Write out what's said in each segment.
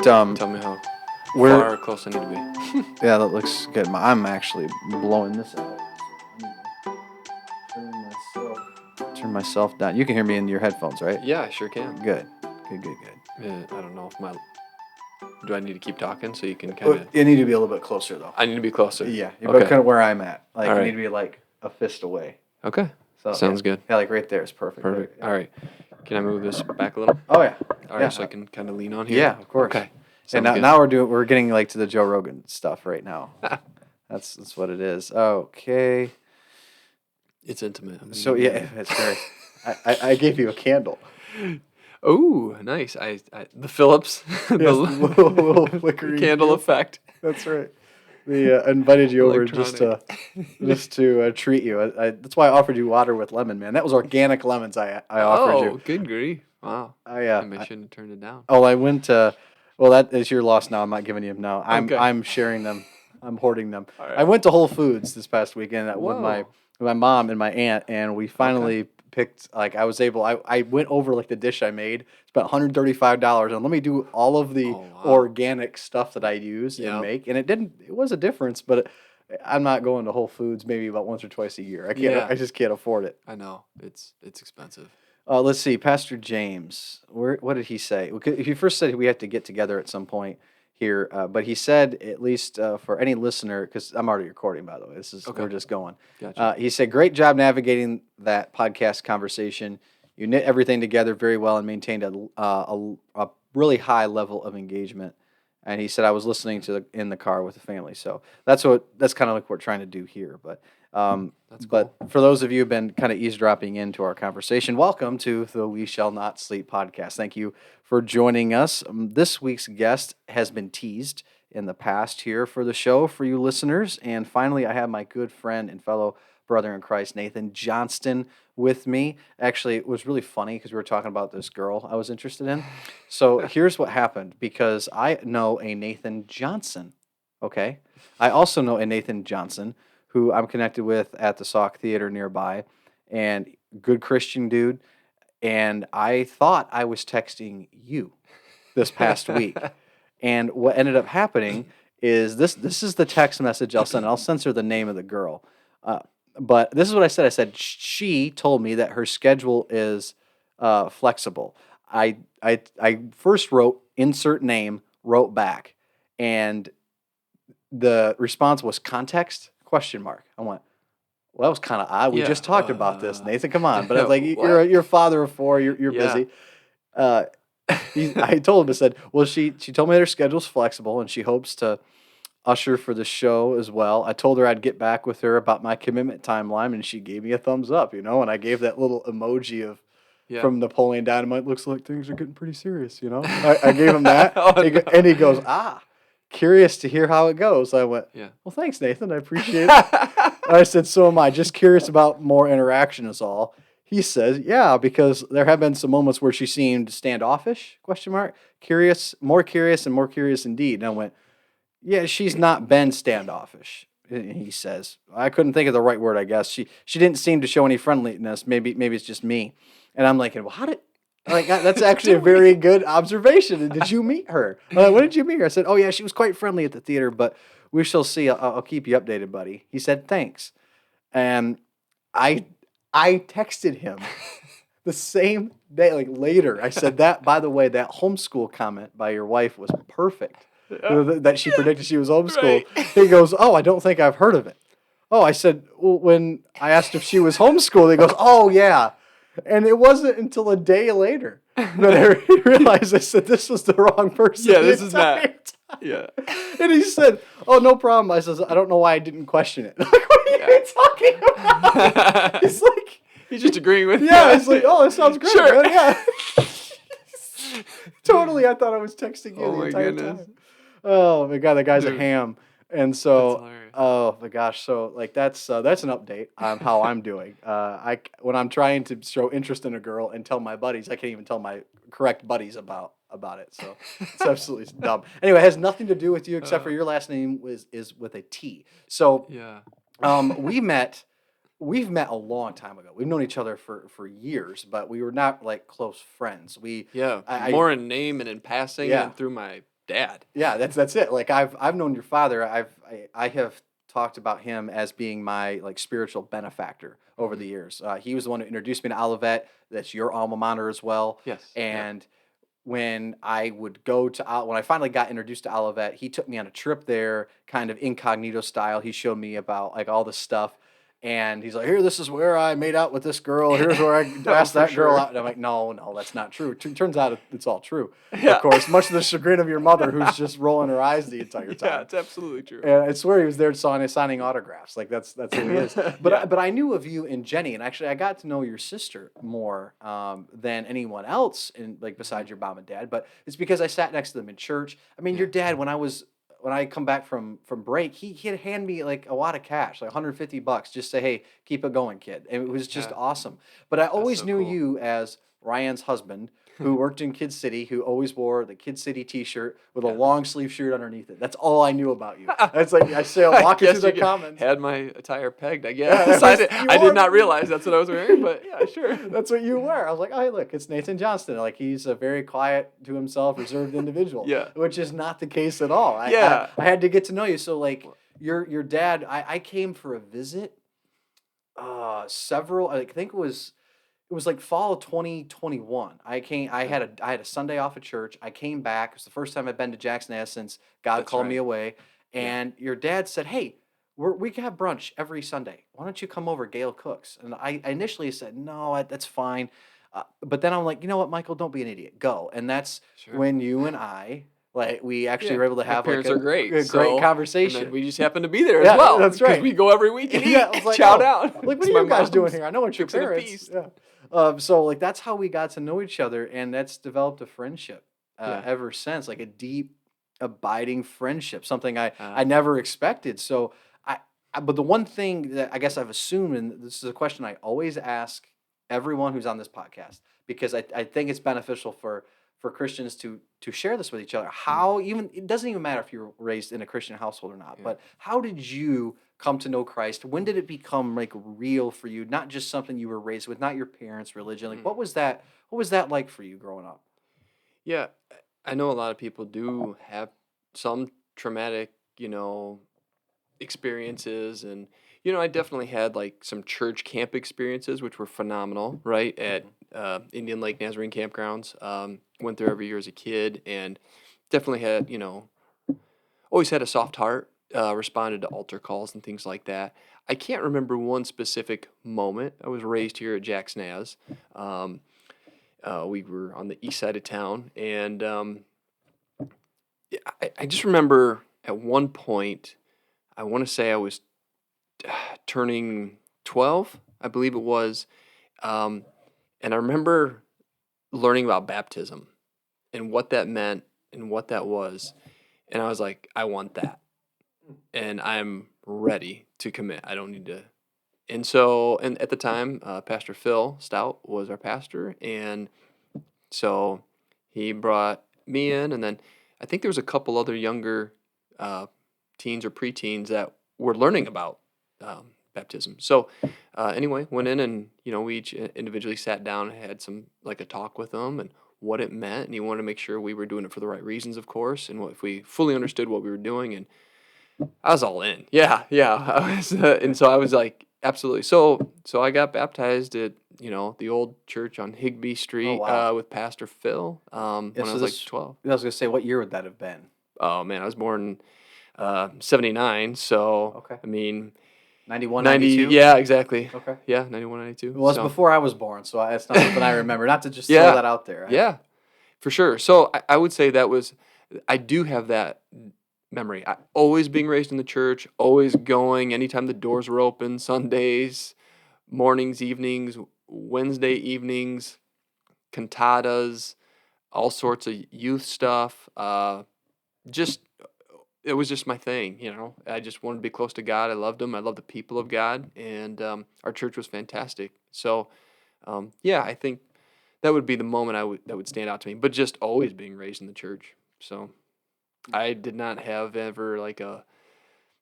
Tell me how far or close I need to be. Yeah, that looks good. I'm actually blowing this out. Turn myself down. You can hear me in your headphones, right? Yeah, I sure can. Good. I don't know if do I need to keep talking so you can kind of... You need to be a little bit closer, though. I need to be closer. Yeah, you're kind of where I'm at. Like, All you right. need to be like a fist away. Okay. So, Sounds good. Yeah, like right there is perfect. Perfect. Yeah. All right. Can I move this back a little? Oh, yeah. All right, so I can kind of lean on here? Yeah, of course. Okay. And now we're getting like to the Joe Rogan stuff right now. That's what it is. Okay. It's intimate. So yeah, it's very. I gave you a candle. Oh, nice. The Phillips, the little flickering candle effect. That's right. I invited you over just to treat you. That's why I offered you water with lemon, man. That was organic lemons I offered you. Oh, good grief! Wow. I shouldn't have turned it down. Oh, I went to. Well, that is your loss now. I'm not giving you them now. I'm sharing them. I'm hoarding them. Right. I went to Whole Foods this past weekend with Whoa. my mom and my aunt, and we finally picked. Like, I was able. I went over like the dish I made. Spent $135, and let me do all of the organic stuff that I use and make, and it was a difference, but I'm not going to Whole Foods maybe about once or twice a year. I just can't afford it. I know it's expensive. Let's see, Pastor James. What did he say? He first said we have to get together at some point here, but he said, at least for any listener, because I'm already recording, by the way. We're just going. Gotcha. He said, great job navigating that podcast conversation. You knit everything together very well and maintained a really high level of engagement. And he said, I was listening in the car with the family. So that's kind of like what we're trying to do here. But that's cool. But for those of you who've been kind of eavesdropping into our conversation, welcome to the We Shall Not Sleep podcast. Thank you for joining us. This week's guest has been teased in the past here for the show for you listeners. And finally, I have my good friend and fellow brother in Christ, Nathan Johnston, with me. Actually, it was really funny because we were talking about this girl I was interested in. So here's what happened, because I know a Nathan Johnson, okay? I also know a Nathan Johnson who I'm connected with at the Sauk Theater nearby, and good Christian dude. And I thought I was texting you this past week. And what ended up happening is this is the text message I'll send. I'll censor the name of the girl. But this is what I said. I said, she told me that her schedule is flexible. I first wrote, insert name, wrote back. And the response was context? ? I went, well, that was kind of odd. We just talked about this, Nathan. Come on. But I was like, you're a father of four. You're busy. I told him, I said, well, she told me their schedule's flexible and she hopes to usher for the show as well. I told her I'd get back with her about my commitment timeline, and she gave me a thumbs up, and I gave that little emoji of from Napoleon Dynamite. Looks like things are getting pretty serious, I gave him that, and he goes, curious to hear how it goes. I went, well, thanks, Nathan. I appreciate it. I said, so am I. Just curious about more interaction is all. He says, yeah, because there have been some moments where she seemed standoffish, ? Curious, more curious, and more curious indeed. And I went, yeah, she's not been standoffish. He says, I couldn't think of the right word, I guess. She didn't seem to show any friendliness. Maybe it's just me. And I'm like, well, that's actually a very good observation. Did you meet her? When did you meet her? I said, oh, yeah, she was quite friendly at the theater, but we shall see. I'll keep you updated, buddy. He said, thanks. And I texted him the same day, like later. I said, by the way, that homeschool comment by your wife was perfect. That she predicted she was homeschooled. Right. He goes, oh, I don't think I've heard of it. Oh, I said, well, when I asked if she was homeschooled, he goes, oh, yeah. And it wasn't until a day later that I realized I said, this was the wrong person. Yeah, this is not. Yeah. And he said, oh, no problem. I says, I don't know why I didn't question it. Like, what are you talking about? He's like, he's just agreeing with you. Yeah, he's like, oh, that sounds great. Sure. Man. Yeah. Totally, I thought I was texting you the entire time. Oh my God, that guy's a ham. And so, oh my gosh, so like that's an update on how I'm doing. When I'm trying to show interest in a girl and tell my buddies, I can't even tell my correct buddies about it. So it's absolutely dumb. Anyway, it has nothing to do with you except for your last name is with a T. So we've met a long time ago. We've known each other for years, but we were not like close friends. More in name and in passing and through my dad. Yeah, that's it. Like I've known your father. I have talked about him as being my like spiritual benefactor over the Hmm. years. He was the one who introduced me to Olivet. That's your alma mater as well. Yes. Yep. And when I would go to when I finally got introduced to Olivet, he took me on a trip there, kind of incognito style. He showed me about like all the stuff, and he's like, "Here, this is where I made out with this girl. Here's where I Oh, asked for that girl sure. out." And I'm like, "No, no, that's not true." Turns out it's all true, of Yeah. course, much to the chagrin of your mother, who's just rolling her eyes the entire Yeah, time. it's absolutely true. And I swear he was there signing autographs. Like that's who he is. But Yeah. I knew of you and Jenny, and actually I got to know your sister more than anyone else, in like Mhm. besides your mom and dad. But it's because I sat next to them in church. I mean, your Yeah. dad when I come back from break, he'd hand me like a wad of cash, like $150, just say, "Hey, keep it going, kid." And it was just Yeah. awesome. But I That's always so knew cool. you as Ryan's husband, who worked in Kid City, who always wore the Kid City T-shirt with a Yeah. long sleeve shirt underneath it. That's all I knew about you. That's like I say, I'm I walking through guess the you comments. had my attire pegged, I Yeah, that guess. was you I did were. not realize that's what I was wearing, but yeah, sure. That's what you were. I was like, oh, hey, look, it's Nathan Johnston. Like he's a very quiet to himself, reserved individual, Yeah. which is not the case at all. Yeah. I had to get to know you. So like Well, your dad, I came for a visit. Several. I think it was like fall of 2021. okay. I had a Sunday off of church. I came back. It was the first time I've been to Jackson Ass since God That's called me right. away. Yeah. And your dad said, "Hey, we can have brunch every Sunday. Why don't you come over? Gail cooks." And I initially said, "No, that's fine." But then I'm like, "You know what, Michael? Don't be an idiot. Go." And that's Sure. when you and I like we actually Yeah. were able to My have like parents are great. a great So, and then conversation. we just happen to be there as Yeah, well that's because right. we go every week and Yeah, eat. I was like, Chow "Oh, down. like what It's are my you guys doing mom's here? I know it's your fixing a parents." feast. Yeah. So like that's how we got to know each other, and that's developed a friendship Yeah. ever since, like a deep, abiding friendship, something I Uh, never expected. So but the one thing that I guess I've assumed, and this is a question I always ask everyone who's on this podcast, because I think it's beneficial for Christians to share this with each other. mm, How even it doesn't even matter if you were raised in a Christian household or not, yeah. but how did you come to know Christ? When did it become like real for you? Not just something you were raised with, not your parents' religion. Like Mm. what was that like for you growing up? Yeah. I know a lot of people do have some traumatic, experiences. And I definitely had like some church camp experiences which were phenomenal, right, at Mhm. Indian Lake Nazarene campgrounds. Went there every year as a kid, and definitely had, always had a soft heart, responded to altar calls and things like that. I can't remember one specific moment. I was raised here at Jack's Naz. um, we were on the east side of town, and yeah, I just remember at one point, I want to say I was turning 12, I believe it was. Um, and I remember learning about baptism and what that meant and what that was. And I was like, I want that. And I'm ready to commit. I don't need to. And so, and at the time, Pastor Phil Stout was our pastor. And so he brought me in. And then I think there was a couple other younger uh, teens or preteens that were learning about baptism. So anyway, went in, and we each individually sat down and had some like a talk with them and what it meant, and he wanted to make sure we were doing it for the right reasons, of course, and if we fully understood what we were doing. And I was all in. Yeah, yeah. I was, and so I was like, absolutely. So I got baptized at the old church on Higbee Oh Street wow. with Pastor Phil Yeah, when I so was like this 12. I was gonna say, what year would that have been? Oh man, I was born 79. So Okay. I mean, 91, 90. 92. Yeah, exactly. Okay. Yeah, 91, 92. It was So before I was born, so it's not something I remember. Not to just throw yeah, that out there. yeah, for sure. So I would say I do have that memory. Always being raised in the church, always going anytime the doors were open, Sundays, mornings, evenings, Wednesday evenings, cantatas, all sorts of youth stuff. Just it was just my thing. I just wanted to be close to God. I loved him. I loved the people of God, and our church was fantastic. So yeah, I think that would be the moment that would stand out to me. But just always being raised in the church. So I did not have ever like a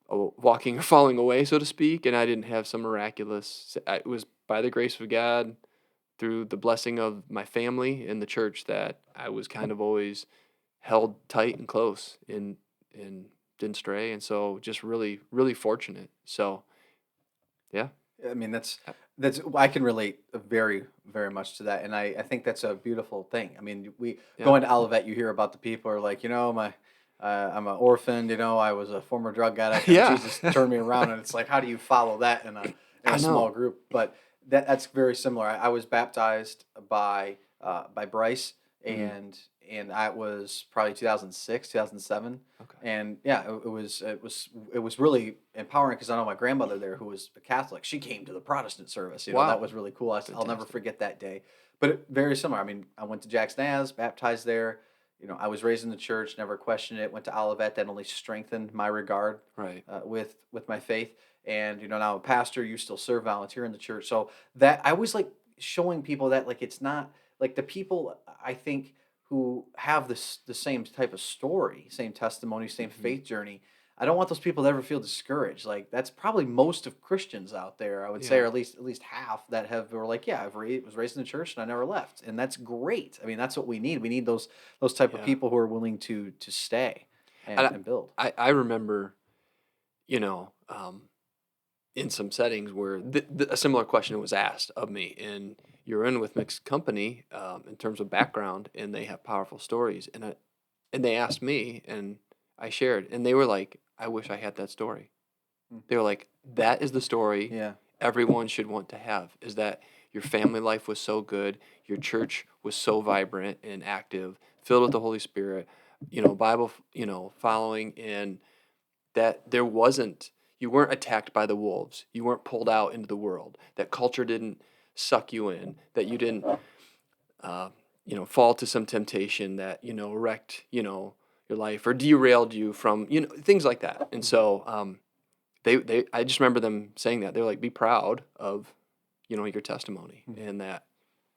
walking or falling away, so to speak, and I didn't have some miraculous. It was by the grace of God, through the blessing of my family and the church, that I was kind of always held tight and close and didn't stray, and so just really, really fortunate. So yeah. I mean, Uh, that's I can relate very very much to that, and I think that's a beautiful thing. I mean, we Yeah. going to Olivet, you hear about the people are like, my I'm an orphan, I was a former drug addict, and Yeah. Jesus turned me around, and it's like, how do you follow that in a I small know. group? But that's very similar. I was baptized by Bryce, Mhm. and I was probably 2006, 2007. Okay. And yeah, it was really empowering because I know my grandmother there, who was a Catholic, she came to the Protestant service. That Wow. was really cool. I'll never Fantastic. forget that day. But very similar. I mean, I went to Jack's Naz, baptized there. I was raised in the church, never questioned it. Went to Olivet, that only strengthened my regard Right. with my faith. And now I'm a pastor. You still serve, volunteer in the church. So that I was like showing people that like it's not like the people I think who have the same type of story, same testimony, same Mhm. faith journey. I don't want those people to ever feel discouraged. Like that's probably most of Christians out there, I would say, or Yeah. at least half that were like, yeah, was raised in the church and I never left, and that's great. I mean, that's what we need. We need those type of Yeah. people who are willing to stay And and build. I remember, you know, in some settings where a similar question was asked of me, and you're in with mixed company in terms of background, and they have powerful stories, and they asked me, and I shared, and they were like, "I wish I had that story." Mm. They were like, "That is the story Yeah. everyone should want to have. Is that your family life was so good, your church was so vibrant and active, filled with the Holy Spirit, Bible, following, and that there wasn't you weren't attacked by the wolves. You weren't pulled out into the world. That culture didn't suck you in. That you didn't uh, fall to some temptation that, wrecked, your life or derailed you from, things like that." And Mhm. so I just remember them saying that. They're like, "Be proud of, your testimony, Mhm. and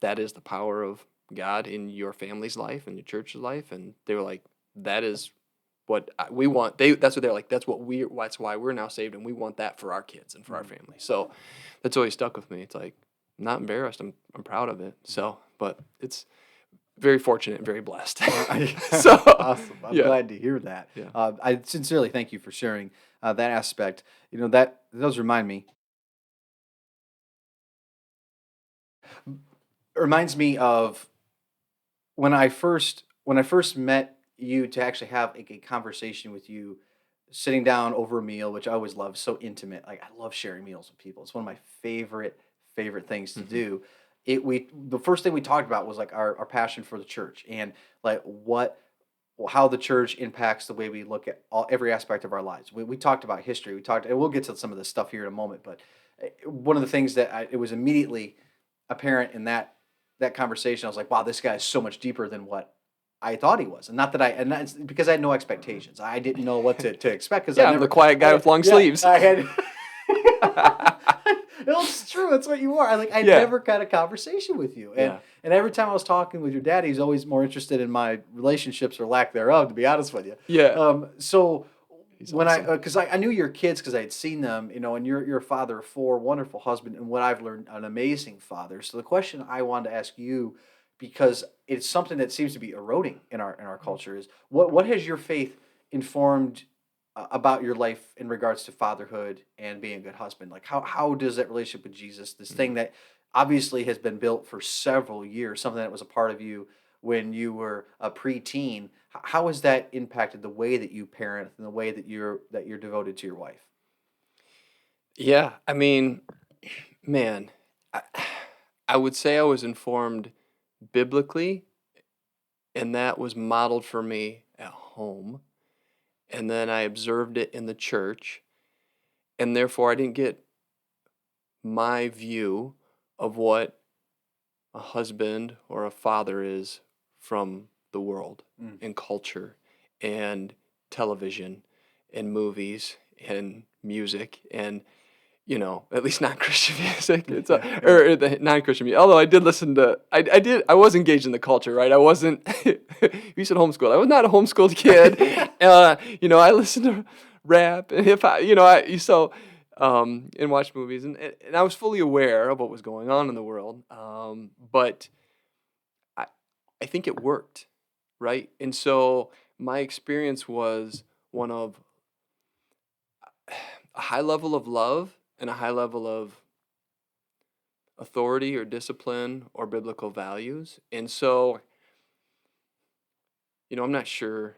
that is the power of God in your family's life and your church's life." And they were like, "That is we want." That's what they're like. That's why we're now saved, and we want that for our kids and for our Mhm. family. So that's always stuck with me. It's like, I'm not embarrassed. I'm proud of it. So, but it's very fortunate and very blessed. Well, So, awesome. I'm yeah, glad to hear that. yeah. I sincerely thank you for sharing that aspect. That does remind me. It reminds me of when I first met you to actually have a conversation with you, sitting down over a meal, which I always love, so intimate. Like I love sharing meals with people. It's one of my favorite things to Hmm. do. The first thing we talked about was like our passion for the church and like how the church impacts the way we look at every aspect of our lives. We talked about history. We talked, and we'll get to some of this stuff here in a moment. But one of the things that it was immediately apparent in that conversation, I was like, wow, this guy is so much deeper than what I thought he was. And not that and that's because I had no expectations. I didn't know what to expect because I Yeah, I'm the never, quiet guy with long yeah, sleeves. I had. It's true. That's what you are. I'd Yeah, never had a conversation with you, and yeah. and every time I was talking with your dad, he's always more interested in my relationships or lack thereof. To be honest with you, Yeah. so He's when I awesome. because I knew your kids because I had seen them, and you're a father of four, wonderful husband, and what I've learned, an amazing father. So the question I wanted to ask you, because it's something that seems to be eroding in our culture, is what has your faith informed about your life in regards to fatherhood and being a good husband? Like how does that relationship with Jesus, this thing Mhm. that obviously has been built for several years, something that was a part of you when you were a preteen, how has that impacted the way that you parent and the way that you're devoted to your wife? Yeah, I mean, man, I, I would say I was informed biblically, and that was modeled for me at home. And then I observed it in the church, and therefore I didn't get my view of what a husband or a father is from the world Mm. and culture and television and movies and music and, at least non-Christian music. It's Yeah, yeah. or the non-Christian music. Although I did listen to, I was engaged in the culture, right? I wasn't. You said homeschooled. I was not a homeschooled kid. I listened to rap and hip hop. And watched movies, and I was fully aware of what was going on in the world. But I, I think it worked. right? And so my experience was one of a high level of love and a high level of authority or discipline or biblical values. And so, I'm not sure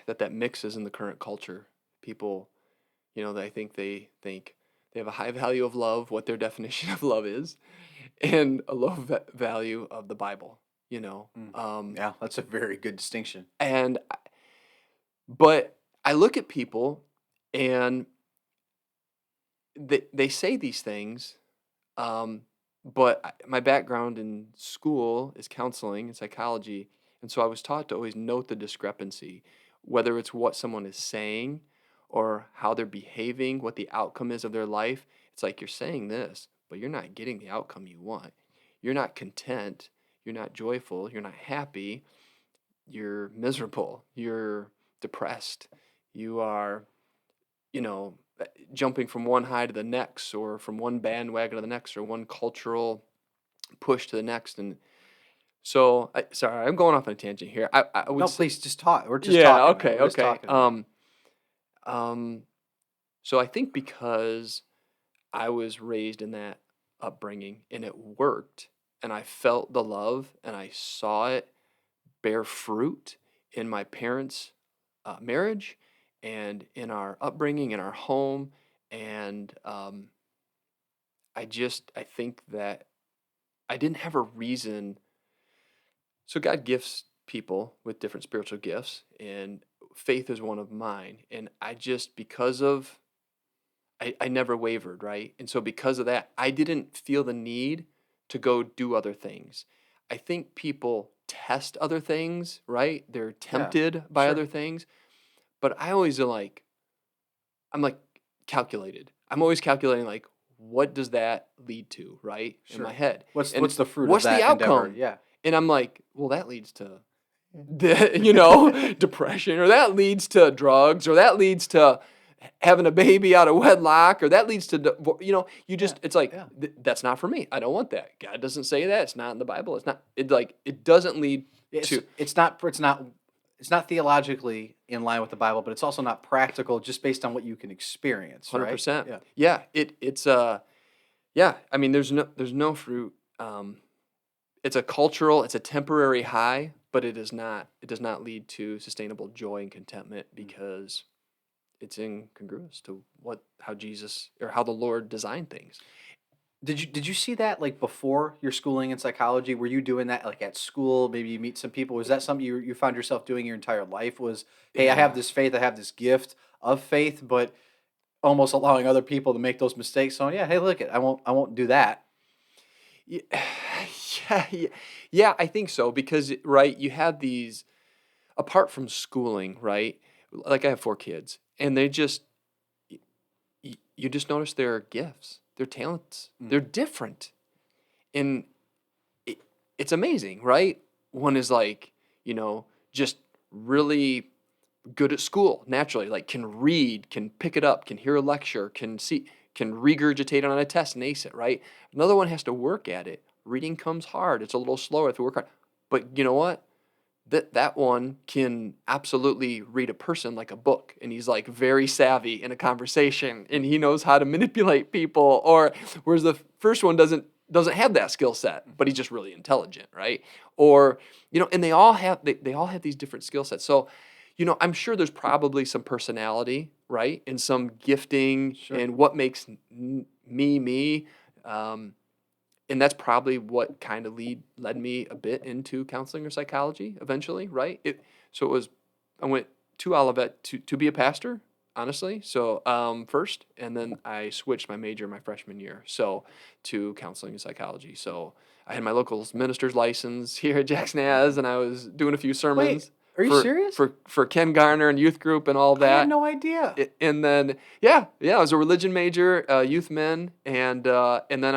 that mixes in the current culture. People, I think they have a high value of love, what their definition of love is, and a low value of the Bible, you know. Mm. Yeah, that's a very good distinction. And but I look at people and they say these things, um, but my background in school is counseling and psychology, and so I was taught to always note the discrepancy, whether it's what someone is saying or how they're behaving, what the outcome is of their life. It's like you're saying this, but you're not getting the outcome you want. You're not content. You're not joyful. You're not happy. You're miserable. You're depressed. You are, you know, jumping from one high to the next, or from one bandwagon to the next, or one cultural push to the next. And so, sorry, I'm going off on a tangent here. I would No, say, please just talk. We're just yeah, talking, man. okay, We're just okay. talking here. Um, so I think because I was raised in that upbringing and it worked, and I felt the love and I saw it bear fruit in my parents' marriage and in our upbringing, in our home. And I think that I didn't have a reason. So God gifts people with different spiritual gifts, and faith is one of mine. And I never wavered, right? And so because of that, I didn't feel the need to go do other things. I think people test other things, right? They're Yeah, tempted by sure, other things, but I'm like calculated. I'm always calculating, like, what does that lead to, right? In my sure. head. And What's the fruit of what's the that endeavor? outcome? Yeah. And I'm like, well, that leads to Yeah. depression, or that leads to drugs, or that leads to having a baby out of wedlock, or that leads to, Yeah. it's like, Yeah. that's not for me. I don't want that. God doesn't say that. It's not in the Bible. It doesn't lead It's to it's not it's not theologically in line with the Bible, but it's also not practical just based on what you can experience, right? 100%. Yeah. Yeah. Yeah. I mean, there's no fruit. It's a cultural, it's a temporary high, but it does not lead to sustainable joy and contentment, Mm. because it's incongruous to how Jesus or how the Lord designed things. Did you see that like before your schooling in psychology? Were you doing that like at school? Maybe you meet some people. Was that something you found yourself doing your entire life? Was, hey, I have Yeah. this faith, I have this gift of faith, but almost allowing other people to make those mistakes. So yeah, hey, look it, I won't do that. Yeah, yeah, yeah, I think so, because right, you have these, apart from schooling, right? Like, I have 4 kids, and you just notice their gifts, their talents, Mm. they're different, and it, it's amazing, right? One is like, just really good at school naturally, like can read, can pick it up, can hear a lecture, can regurgitate it on a test and ace it, right? Another one has to work at it. Reading comes hard. It's a little slower if you work hard. But you know what? That one can absolutely read a person like a book, and he's like very savvy in a conversation, and he knows how to manipulate people. Or whereas the first one doesn't have that skill set, but he's just really intelligent, right? Or and they all have these different skill sets. So I'm sure there's probably some personality, right, and some gifting, Sure. and what makes me me. Um, and that's probably what kind of led me a bit into counseling or psychology eventually, right? I went to Olivet to be a pastor, honestly. So first, and then I switched my major my freshman year, so to counseling and psychology. So I had my local minister's license here at Jackson As, and I was doing a few Wait, sermons are you for serious? for Ken Garner and youth group and all I had that. no idea. And then I was a religion major, youth men, and then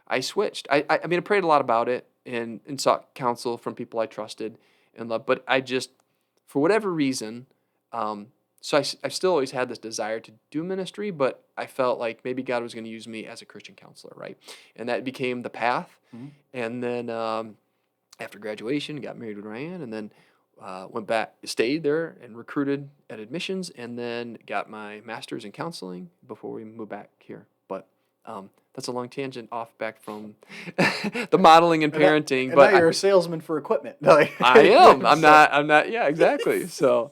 I switched. I mean, I prayed a lot about it, and sought counsel from people I trusted and loved. But I just, for whatever reason, um, I still always had this desire to do ministry, but I felt like maybe God was going to use me as a Christian counselor, right? And that became the path. Mhm. And then after graduation, got married with Ryan, and then went back, stayed there, and recruited at admissions, and then got my master's in counseling before we moved back here. But that's a long tangent off back from the modeling and And now, parenting. and now But you're a salesman for equipment. Like, I am. I'm so not. I'm not. Yeah, exactly. So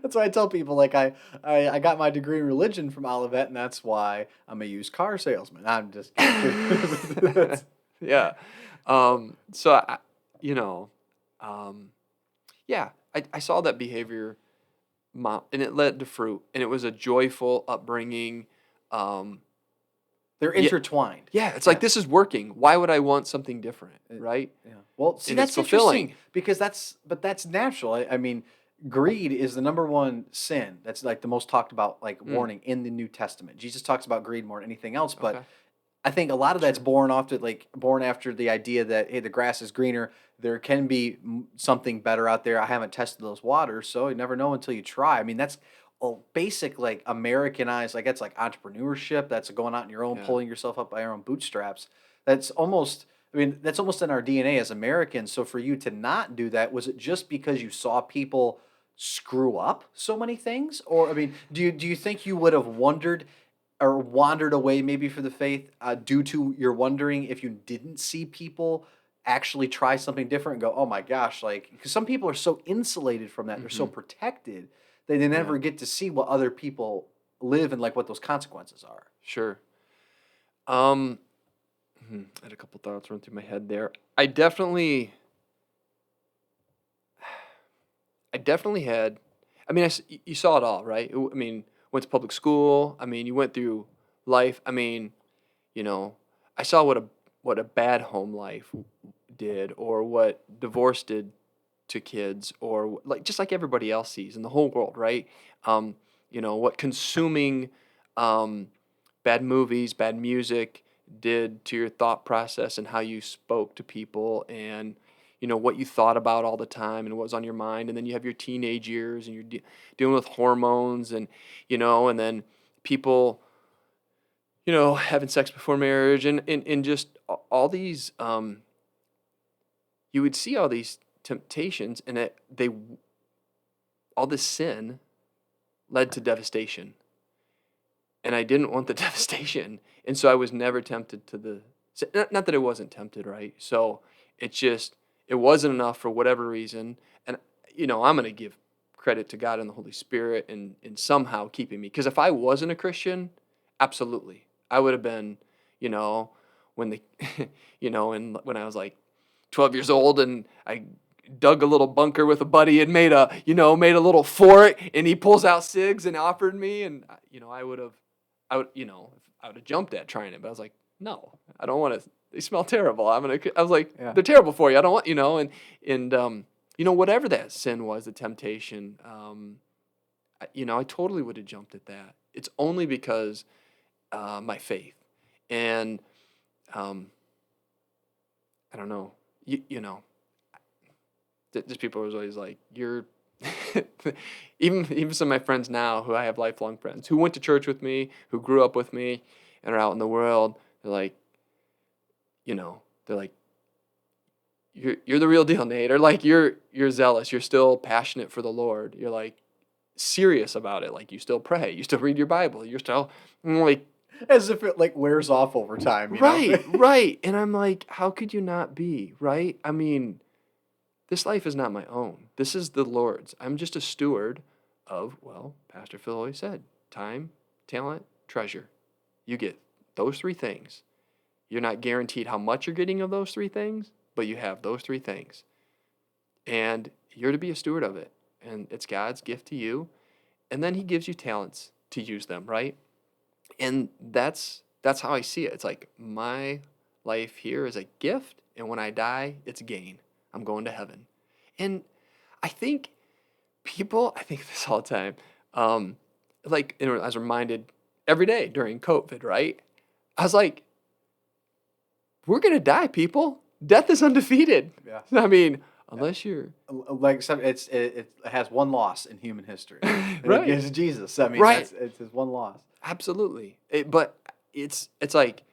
that's why I tell people like I got my degree in religion from Olivet, and that's why I'm a used car salesman. I'm just kidding. That's- yeah. So you know, um, yeah, I saw that behavior, and it led to fruit, and it was a joyful upbringing. Um, they're yeah, intertwined. yeah, it's like Yeah. this is working. Why would I want something different, Uh, right? Yeah. Well, see, And it's that's interesting fulfilling. because that's natural. I mean, greed is the number one sin. That's like the most talked about like Mm, warning in the New Testament. Jesus talks about greed more than anything else, but okay, I think a lot of that's sure. born off to like born after the idea that hey, the grass is greener. There can be something better out there. I haven't tested those waters, so you never know until you try. I mean, that's a basic like Americanized. Like that's like entrepreneurship. That's going out on your own, Yeah. pulling yourself up by your own bootstraps. That's almost. I mean, that's almost in our DNA as Americans. So for you to not do that, was it just because you saw people screw up so many things, or I mean, do you think you would have wondered or wandered away maybe for the faith due to your wondering if you didn't see people actually try something different and go, oh my gosh, like, because some people are so insulated from that, they're so Hmm. protected that they Yeah. never get to see what other people live and like what those consequences are. Sure. Um, I had a couple thoughts run through my head there. I definitely had. I mean, you saw it all, right? I mean, went to public school. I mean, you went through life. I mean, you know, I saw what a bad home life did, or what divorce did to kids, or like just like everybody else sees in the whole world, right? Um, what consuming um, bad movies, bad music did to your thought process and how you spoke to people, and what you thought about all the time and what was on your mind. And then you have your teenage years, and you're dealing with hormones, and then people having sex before marriage, and just all these you would see all these temptations, and all this sin led to devastation, and I didn't want the devastation, and so I was never tempted to the not that I wasn't tempted, right? So it wasn't enough for whatever reason, and I'm gonna give credit to God and the Holy Spirit and somehow keeping me, because if I wasn't a Christian, absolutely I would have been, you know, when the and when I was like 12 years old, and I dug a little bunker with a buddy and made a little fort, and he pulls out cigs and offered me, and I would have jumped at trying it, but I was like, no, I don't want to. They smell terrible. I was like, Yeah. they're terrible for you. I don't want, and whatever that sin was, the temptation, I totally would have jumped at that. It's only because my faith, and um, I don't know, just people was always like, you're even some of my friends now, who I have lifelong friends who went to church with me, who grew up with me, and are out in the world. They're like, they're like, you're the real deal, Nate, or like you're zealous, you're still passionate for the Lord, you're like serious about it, like you still pray, you still read your Bible, you're still. I'm like, As if it like wears off over time, you know? right, right, and I'm like, how could you not be, right? I mean, this life is not my own. This is the Lord's. I'm just a steward of, well, Pastor Phil always said, time, talent, treasure. You get those three things. You're not guaranteed how much you're getting of those three things, but you have those three things. And you're to be a steward of it. And it's God's gift to you. And then he gives you talents to use them, right? And that's how I see it. It's like my life here is a gift, and when I die, it's gain. I'm going to heaven. And I think I think this all the time. I was reminded every day during COVID, right? I was like, we're gonna die, people. Death is undefeated. Yeah. I mean, Yeah. unless you're Like it has one loss in human history, and it right, is Jesus. I mean, right, it's his one loss. absolutely. But it's like,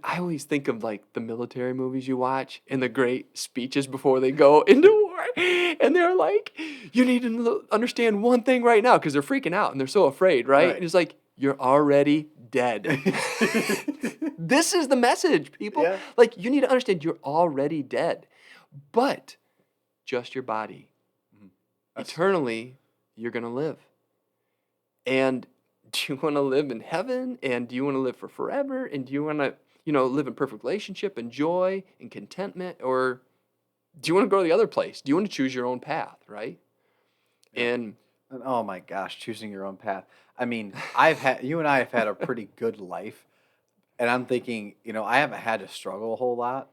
I always think of like the military movies you watch and the great speeches before they go into war. And they're like, you need to understand one thing right now because they're freaking out and they're so afraid, right? Right. And it's like, you're already dead. This is the message, people. Yeah. Like, you need to understand you're already dead, but just your body. Mhm. That's Eternally, you're going to live. And do you want to live in heaven? And do you want to live for forever? And do you want to, live in perfect relationship and joy and contentment? Or do you want to go to the other place? Do you want to choose your own path, right? yeah. And And oh my gosh, choosing your own path. I mean, I've had you and I have had a pretty good life, and I'm thinking, I haven't had to struggle a whole lot,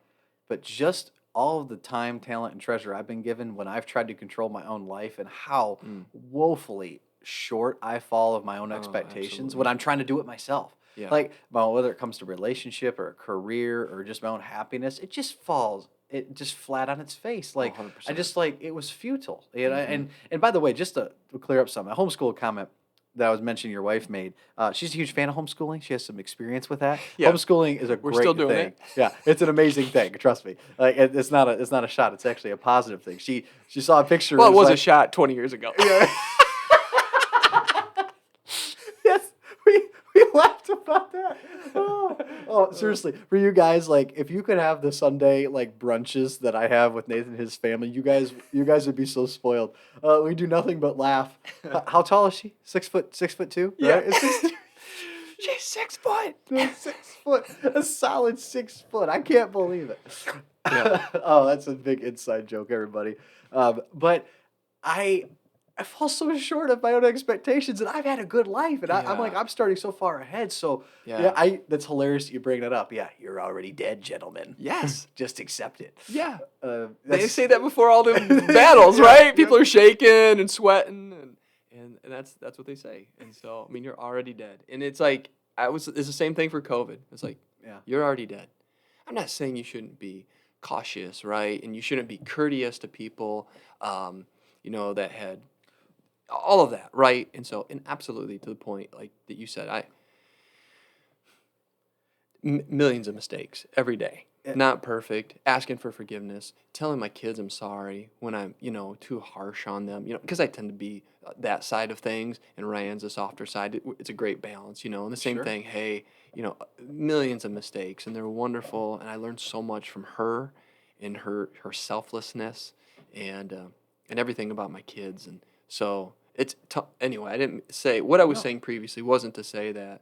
but just all of the time, talent, and treasure I've been given when I've tried to control my own life and how mm, woefully short I fall of my own oh, expectations when absolutely. I'm trying to do it myself. Yeah. Like, well, whether it comes to relationship or a career or just my own happiness, it just flat on its face. Oh, Like, I 100%. just like it was futile. Mm-hmm. And by the way, just to clear up something, a homeschool comment that I was mentioning your wife made. She's a huge fan of homeschooling. She has some experience with that. Yeah. Homeschooling is a We're still great doing thing. it. Yeah, it's an amazing thing. Trust me. Like it's not a shot. It's actually a positive thing. She saw a picture. Well, It it was was a like, shot 20 years ago. yeah. Yes, we laughed about that. Seriously, for you guys, like if you could have the Sunday like brunches that I have with Nathan and his family, you guys would be so spoiled. We do nothing but laugh. How tall is she? 6'2", Yeah. right? It's six, She's 6 foot. no, 6 foot, a solid 6 foot. I can't believe it. Yeah. Oh, that's a big inside joke, everybody. But I I fall so short of my own expectations, and I've had a good life, and I'm like Yeah. I'm starting so far ahead. So yeah, Yeah. I that's hilarious that you bring that up. Yeah, you're already dead, gentlemen. Yes. Just accept it. Yeah. They That's say that before all the battles, yeah, right? yeah. People are shaking and sweating and that's what they say. And so, I mean, you're already dead. And it's like it's the same thing for COVID. It's like Yeah. you're already dead. I'm not saying you shouldn't be cautious, right? And you shouldn't be courteous to people that had all of that, right? And so, and absolutely to the point like that you said, millions of mistakes every day. Yeah. Not perfect, asking for forgiveness, telling my kids I'm sorry when I'm, too harsh on them, because I tend to be that side of things and Ryan's the softer side. It's a great balance, and the same Sure. thing, hey, millions of mistakes and they're wonderful. And I learned so much from her and her selflessness and everything about my kids. And so anyway, I didn't say what I was No. saying previously wasn't to say that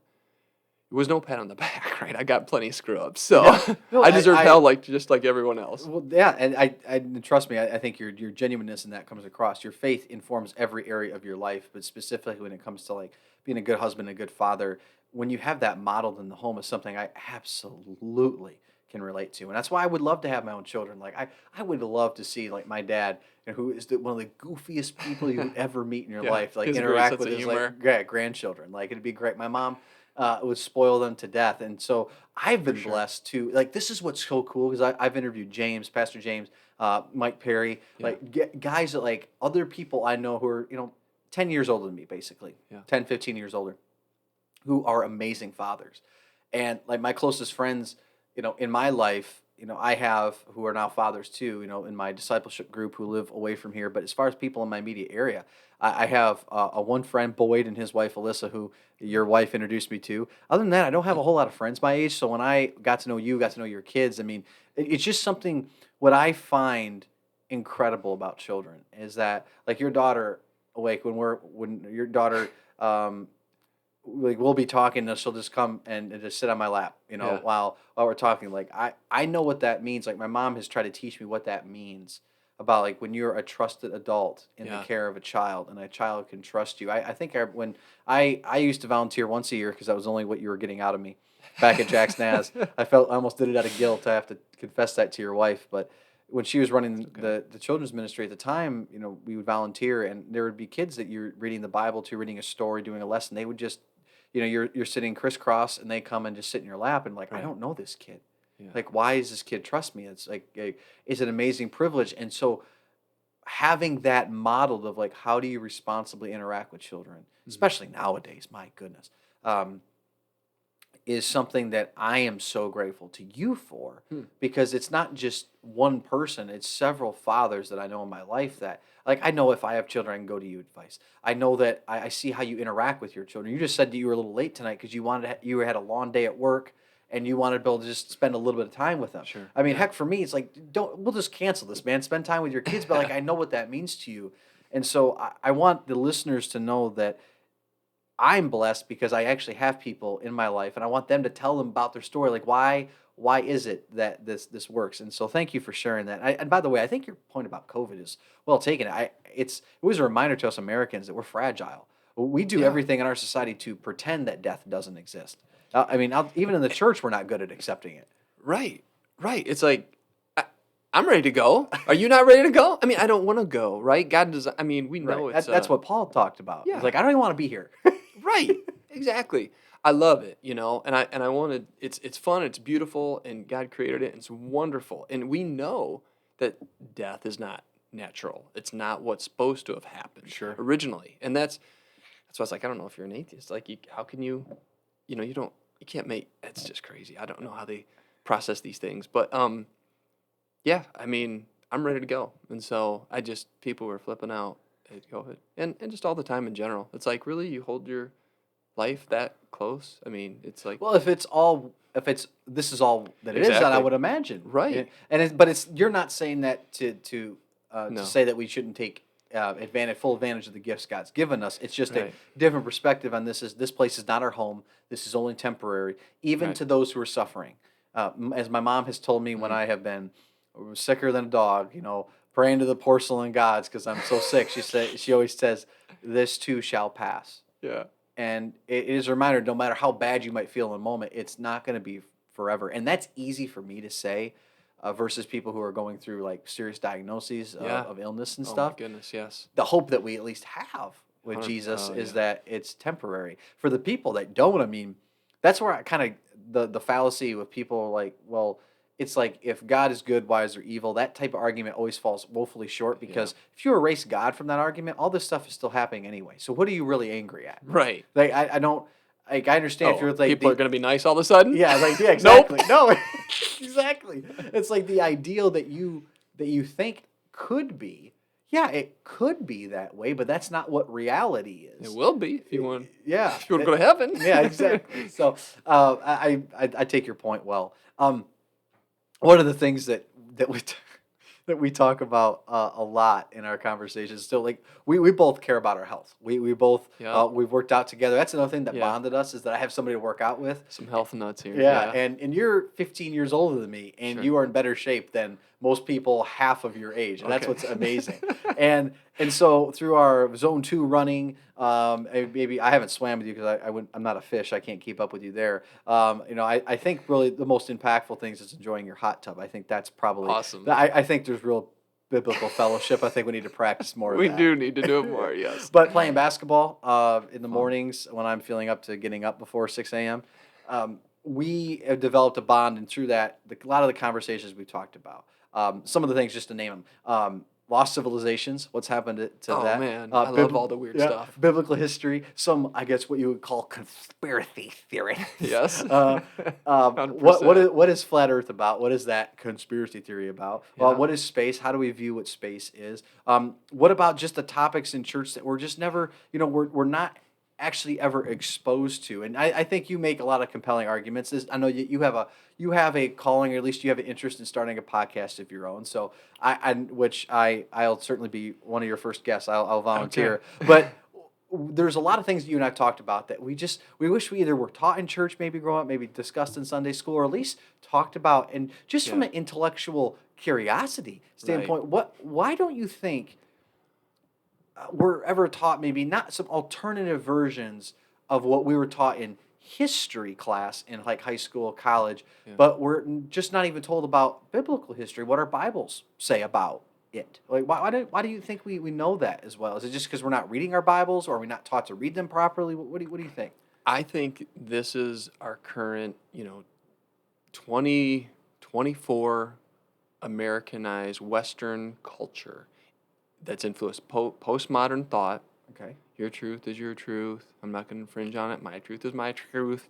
it was no pat on the back, right? I got plenty of screw ups, so No. No. I deserve hell I just like everyone else. Well, yeah, and and trust me, I think your genuineness in that comes across. Your faith informs every area of your life, but specifically when it comes to like being a good husband, a good father, when you have that modeled in the home is something I absolutely can relate to, and that's why I would love to have my own children. Like I would love to see like my dad, who is one of the goofiest people you would ever meet in your Yeah, life, like he has a great interact sense with of his like humor grandchildren. Like it'd be great. My mom would spoil them to death, and so I've for been sure. blessed to like this is what's so cool because I've interviewed Pastor James, Mike Perry, Yeah, like guys that like other people I know who are 10 years older than me basically, yeah, 10, 15 years older, who are amazing fathers. And like my closest friends, in my life, I have who are now fathers too, in my discipleship group who live away from here. But as far as people in my immediate area, I have a one friend, Boyd, and his wife, Alyssa, who your wife introduced me to. Other than that, I don't have a whole lot of friends my age. So when I got to know you, got to know your kids, I mean, it's just something, what I find incredible about children is that, like your daughter, awake, when your daughter, like we'll be talking and she'll just come and just sit on my lap yeah, while we're talking like I know what that means. Like my mom has tried to teach me what that means about like when you're a trusted adult in the yeah. care of a child and a child can trust you. I think when I used to volunteer once a year because that was only what you were getting out of me back at Jack's Naz. I felt I almost did it out of guilt. I have to confess that to your wife, but when she was running Okay. the children's ministry at the time, we would volunteer and there would be kids that you're reading the Bible to, reading a story, doing a lesson. They would just you're sitting crisscross and they come and just sit in your lap and like I Right. don't know this kid, Yeah. like why does this kid trust me? It's like it's an amazing privilege. And so having that modeled of like how do you responsibly interact with children, Mhm. especially nowadays, my goodness, um, is something that I am so grateful to you for, Hmm. because it's not just one person, it's several fathers that I know in my life that, like, I know if I have children, I can go to you advice. I know that I see how you interact with your children. You just said that you were a little late tonight because you had a long day at work and you wanted to be able to just spend a little bit of time with them. Sure. I mean, Yeah. heck, for me, it's like, we'll just cancel this, man. Spend time with your kids, but like, I know what that means to you. And so I want the listeners to know that I'm blessed because I actually have people in my life, and I want them to tell them about their story. Like, why is it that this works? And so, thank you for sharing that. And by the way, I think your point about COVID is well taken. It was a reminder to us Americans that we're fragile. We do Yeah. everything in our society to pretend that death doesn't exist. I mean, even in the church, we're not good at accepting it. Right. Right. It's like I, I'm ready to go. Are you not ready to go? I mean, I don't want to go. Right. God does. I mean, we Right. know it's That's what Paul talked about. He's yeah. like, I don't even want to be here. Right. Exactly. I love it, and I wanted it's fun, it's beautiful, and God created it, and it's wonderful. And we know that death is not natural. It's not what's supposed to have happened Sure. originally. And that's why I was like, I don't know if you're an atheist. Like how can you you can't make it's just crazy. I don't know how they process these things. But yeah, I mean, I'm ready to go. And so people were flipping out at COVID. And just all the time in general. It's like, really, you hold your life that close? I mean, it's like Well, if it's this is all that it is, then I exactly would imagine. right. But it's you're not saying that to No, say that we shouldn't take full advantage of the gifts God's given us. It's just a right, different perspective on this. Is this place is not our home. This is only temporary, even right. to those who are suffering. As my mom has told me when Mhm. I have been sicker than a dog, praying to the porcelain gods because I'm so sick. She always says, "This too shall pass." Yeah, And it is a reminder, no matter how bad you might feel in a moment, it's not going to be forever. And that's easy for me to say versus people who are going through like serious diagnoses yeah. of illness and Oh my stuff. goodness, yes. The hope that we at least have with 100. Jesus Oh is yeah. that it's temporary. For the people that don't, I mean, that's where I kind of the fallacy with people like, well, it's like if God is good, why is there evil? That type of argument always falls woefully short Yeah. because if you erase God from that argument, all this stuff is still happening anyway. So what are you really angry at? Right. Like I don't like I understand if Oh, you're like people are the gonna be nice all of a sudden? yeah Nope. exactly no exactly it's like the ideal that you think could be yeah it could be that way but that's not what reality It is. will be if you want Yeah if you want to go to heaven. yeah exactly so I take your point well. One of the things that we that we talk about a lot in our conversations. So like we both care about our health. We both Yep. we've worked out together. That's another thing that Yeah. bonded us is that I have somebody to work out with. Some health nuts here. Yeah, Yeah. and you're 15 years older than me, and Sure. you are in better shape than most people half of your age, and that's Okay. what's amazing. And so through our zone 2 running, maybe I haven't swam with you because I'm not a fish. I can't keep up with you there. I think really the most impactful things is enjoying your hot tub. I think that's probably Awesome. I think there's real biblical fellowship. I think we need to practice more of We that. do need to do it more, yes. But playing basketball in the Fun. mornings when I'm feeling up to getting up before 6 a.m. We have developed a bond, and through that, a lot of the conversations we talked about. Some of the things, just to name them, lost civilizations. What's happened to Oh that? man, I love all the weird Yeah, stuff. biblical history. Some, I guess, what you would call conspiracy theories. Yes. What 100%. what is flat Earth about? What is that conspiracy theory about? Yeah. What is space? How do we view what space is? What about just the topics in church that we're just never, we're not actually ever exposed to? And I think you make a lot of compelling arguments. I know you have a calling, or at least you have an interest in starting a podcast of your own. So I'll certainly be one of your first guests. I'll volunteer. Okay. But there's a lot of things that you and I've talked about that we wish we either were taught in church, maybe growing up, maybe discussed in Sunday school, or at least talked about. And just from Yeah. an intellectual curiosity Right. standpoint, why don't you think we're ever taught maybe not some alternative versions of what we were taught in history class in like high school, college, Yeah. but just not even told about biblical history, what our Bibles say about it? Like, why do you think we know that as well? Is it just because we're not reading our Bibles, or are we not taught to read them properly? What do you think? I think this is our current, 2024 Americanized Western culture that's influenced postmodern thought. Okay. Your truth is your truth. I'm not going to infringe on it. My truth is my truth.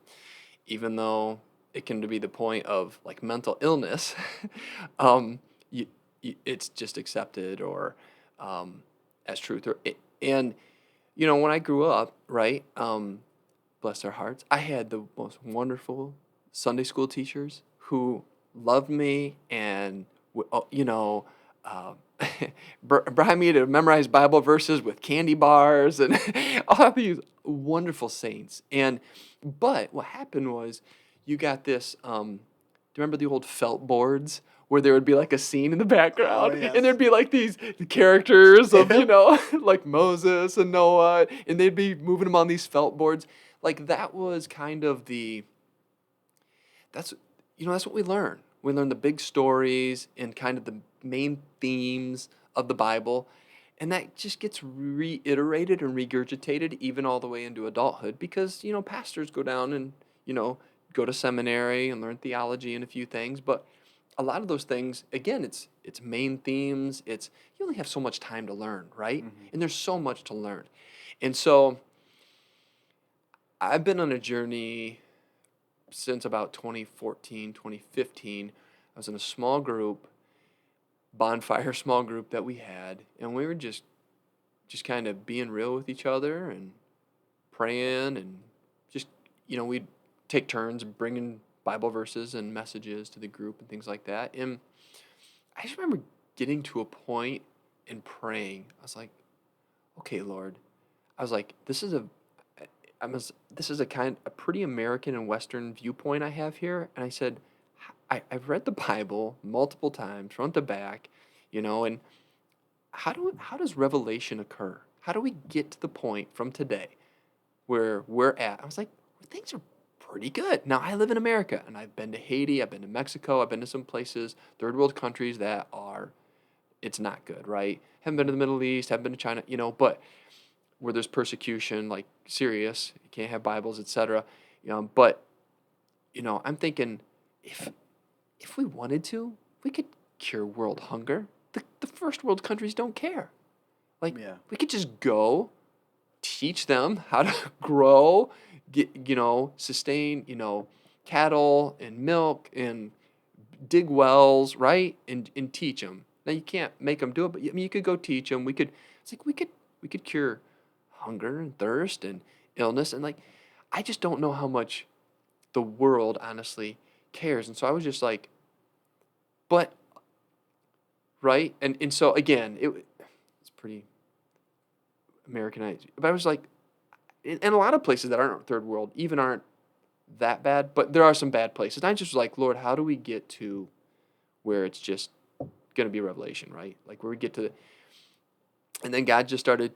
even though it can be the point of like mental illness, um, you, it's just accepted or as truth. And when I grew up, right, bless their hearts, I had the most wonderful Sunday school teachers who loved me and uh, bribe me to memorize Bible verses with candy bars and all of these wonderful saints. But what happened was, you got this. Do you remember the old felt boards where there would be like a scene in the Oh, background, and yes. there'd be like these characters of Yep. like Moses and Noah, and they'd be moving them on these felt boards. Like that was kind of the that's that's what we learn. We learn the big stories and kind of the main themes of the Bible, and that just gets reiterated and regurgitated even all the way into adulthood because pastors go down and you know go to seminary and learn theology and a few things, but a lot of those things, again, it's main themes. It's you only have so much time to learn, right? Mhm. And there's so much to learn, and so I've been on a journey since about 2014, 2015. I was in a small group, bonfire small group that we had, and we were just kind of being real with each other and praying and just we'd take turns bringing Bible verses and messages to the group and things like that. And I just remember getting to a point and praying. I was like, "Okay, Lord." I was like, this is a pretty American and Western viewpoint I have here." And I said, I've read the Bible multiple times, front to back, and how does revelation occur? How do we get to the point from today where we're at?" I was like, "Things are pretty good." Now I live in America, and I've been to Haiti, I've been to Mexico, I've been to some places, third world countries that are it's not good, right? Haven't been to the Middle East, haven't been to China, but where there's persecution, like serious, you can't have Bibles, etc. But I'm thinking if we wanted to, we could cure world hunger. The first world countries don't care. Like Yeah. we could just go teach them how to grow, sustain, cattle and milk and dig wells, right? And teach them. Now you can't make them do it, but I mean you could go teach them. It's like we could cure hunger and thirst and illness, and like I just don't know how much the world honestly cares. And so I was just like, but right? And so again, it's pretty Americanized. But I was like, and a lot of places that aren't third world even aren't that bad, but there are some bad places. And I just was like, Lord, how do we get to where it's just going to be revelation, right? Like where we get to, and then God just started,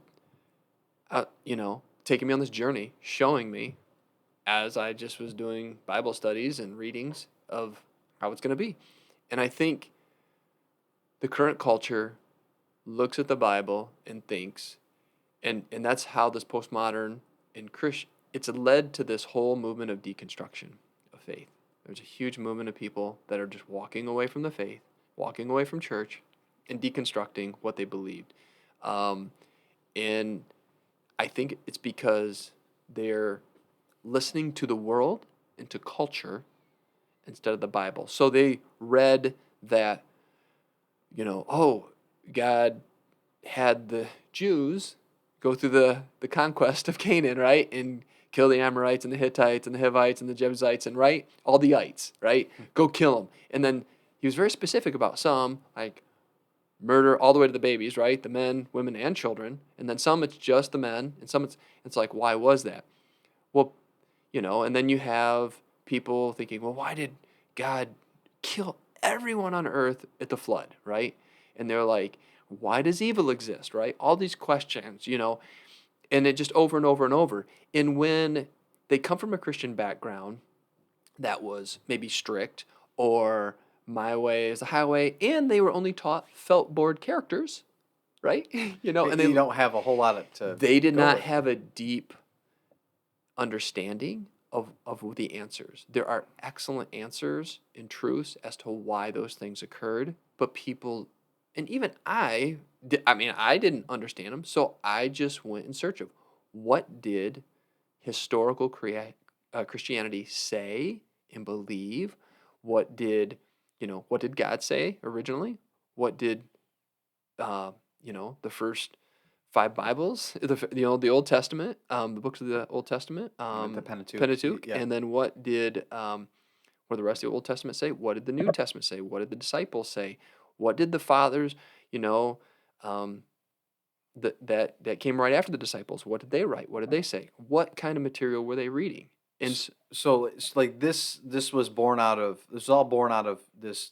taking me on this journey, showing me as I just was doing Bible studies and readings of how it's going to be. And I think the current culture looks at the Bible and thinks, and that's how this postmodern and Christian, it's led to this whole movement of deconstruction of faith. There's a huge movement of people that are just walking away from the faith, walking away from church, and deconstructing what they believed. Um, and I think it's because they're listening to the world and to culture instead of the Bible. So they read that, oh, God had the Jews go through the conquest of Canaan, right? And kill the Amorites and the Hittites and the Hivites and the Jebusites and, right? All the ites, right? Go kill them. And then he was very specific about some, like murder all the way to the babies, right? The men, women, and children. And then some it's just the men, and some it's like, why was that? Well, and then you have people thinking, well, why did God kill everyone on earth at the flood, right? And they're like, why does evil exist, right? All these questions, and it just over and over and over. And when they come from a Christian background that was maybe strict or my way is the highway, and they were only taught felt board characters, right? And You don't have a whole lot to they did go not with. have a deep understanding of the answers. There are excellent answers and truths as to why those things occurred, but people, and even I didn't understand them, so I just went in search of what did historical Christianity say and believe? What did, what did God say originally? What did, the first five Bibles, the Old Testament, the books of the Old Testament, The Pentateuch. Pentateuch, Yeah. and then what did the rest of the Old Testament say? What did the New Testament say? What did the disciples say? What did the fathers, you know, um, that came right after the disciples? What did they write? What did they say? What kind of material were they reading? And So it's like this was born out of this was all born out of this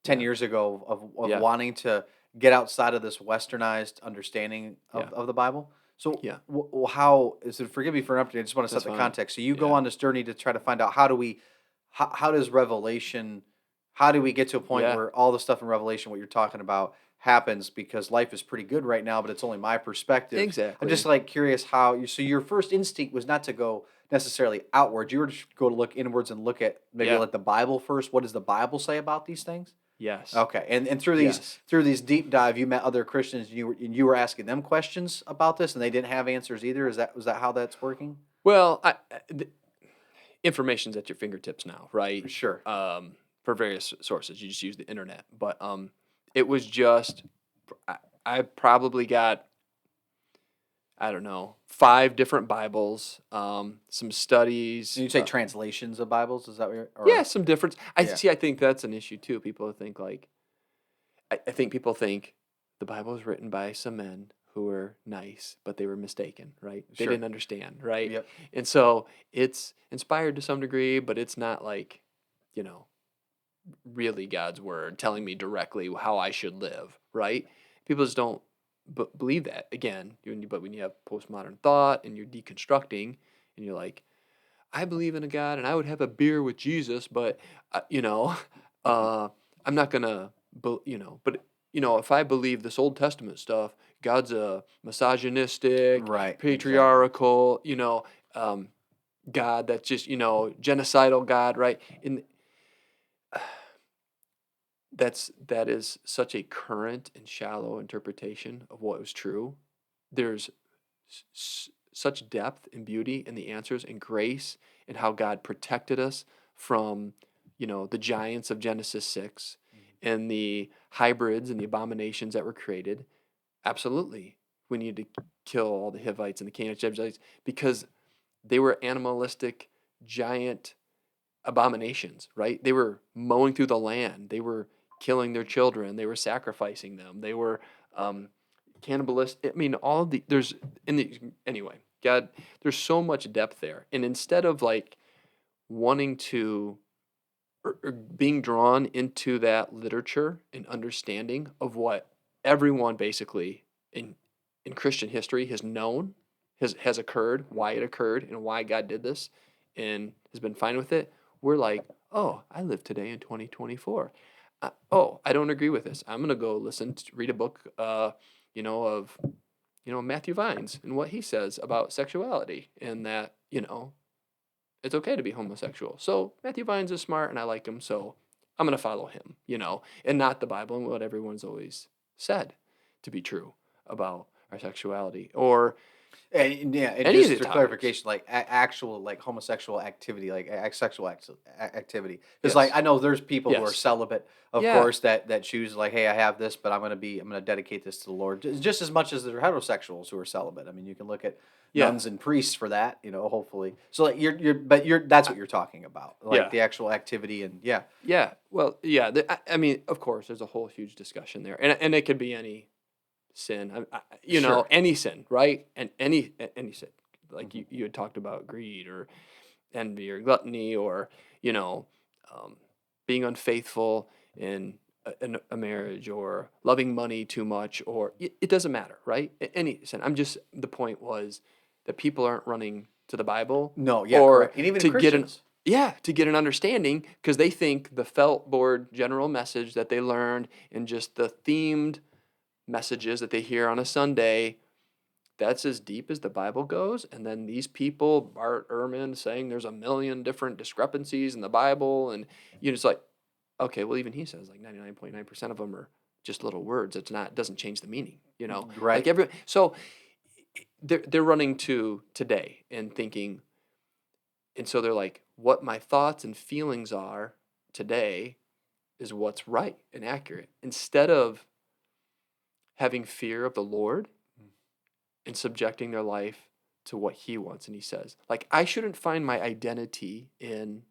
10 yeah, years ago of yeah, wanting to get outside of this westernized understanding yeah, of the Bible. So yeah. how is it? Forgive me for interrupting. I just want to set That's the fine. context. So you go Yeah, on this journey to try to find out how does Revelation, how do we get to a point yeah, where all the stuff in Revelation, what you're talking about, happens because life is pretty good right now, but it's only my perspective. I'm just exactly. like curious how you. So your first instinct was not to go necessarily outwards. You were to go to look inwards and look at maybe Yeah. like the Bible first. What does the Bible say about these things? Yes. Okay, and Yes. through these deep dive, you met other Christians. And you were asking them questions about this, and they didn't have answers either. Was that how that's working? Well, information's at your fingertips now, right? Sure. For various sources, you just use the internet. But it was just I probably got, I don't know, 5 different Bibles, some And studies. you say translations of Bibles? Is that what Yeah, or some difference. I yeah, see. I think that's an issue too. People think like I think people think the Bible was written by some men who were nice, but they were mistaken, right? They sure. didn't understand, right? Yep. And so it's inspired to some degree, but it's not like, you know, really God's word telling me directly how I should live, right? People just don't believe that. Again, but when you have postmodern thought and you're deconstructing and you're like, I believe in a God and I would have a beer with Jesus, but uh, I'm not gonna, but if I believe this Old Testament stuff, God's a misogynistic, Right. Exactly. patriarchal, um, God that's just genocidal God, right? And that is such a current and shallow interpretation of what was true. There's such depth and beauty in the answers and grace and how God protected us from, the giants of Genesis 6 and the hybrids and the abominations that were created. Absolutely. We need to kill all the Hivites and the Canaanites Jebusites because they were animalistic giant abominations, right? They were mowing through the land. They were killing their children. They were sacrificing them. They were cannibalistic. I mean, all of the there's in the anyway. God, there's so much depth there, and instead of like wanting to or being drawn into that literature and understanding of what everyone basically in Christian history has known has occurred, why it occurred, and why God did this, and has been fine with it. We're like, oh, I live today in 2024. Oh, I don't agree with this. I'm gonna go read a book, of Matthew Vines and what he says about sexuality, and that it's okay to be homosexual. So Matthew Vines is smart and I like him, so I'm going to follow him, and not the Bible and what everyone's always said to be true about our sexuality or And yeah, and any of just the for topics. clarification, like actual like homosexual activity, like sexual activity, because like Yes. I know there's people who are Yes. celibate, of Yeah. course, that choose like, hey, I have this, but I'm gonna dedicate this to the Lord, just as much as there are heterosexuals who are celibate. I mean, you can look at Yeah. nuns and priests for that, hopefully. So like but that's I, what you're talking about, like yeah. the actual activity, and yeah, Yeah. Well, yeah. I mean, of course, there's a whole huge discussion there, and it could be any sin, sure, any sin, right? And any sin, like hmm you had talked about greed or envy or gluttony or you know um, being unfaithful in a marriage or loving money too much or it doesn't matter, right? Any sin. I'm just the point was that people aren't running to the Bible no, yeah, or correct, and even to get an Christians, to get an understanding because they think the felt board general message that they learned and just the themed messages that they hear on a Sunday, that's as deep as the Bible goes. And then these people, Bart Ehrman, saying there's a million different discrepancies in the Bible, and it's like, okay, well, even he says like 99.9% of them are just little words. It's not, it doesn't change the meaning, like right? so they're running to today and thinking And so they're like, what my thoughts and feelings are today is what's right and accurate. Instead of having fear of the Lord and subjecting their life to what he wants and he says. Like, I shouldn't find my identity in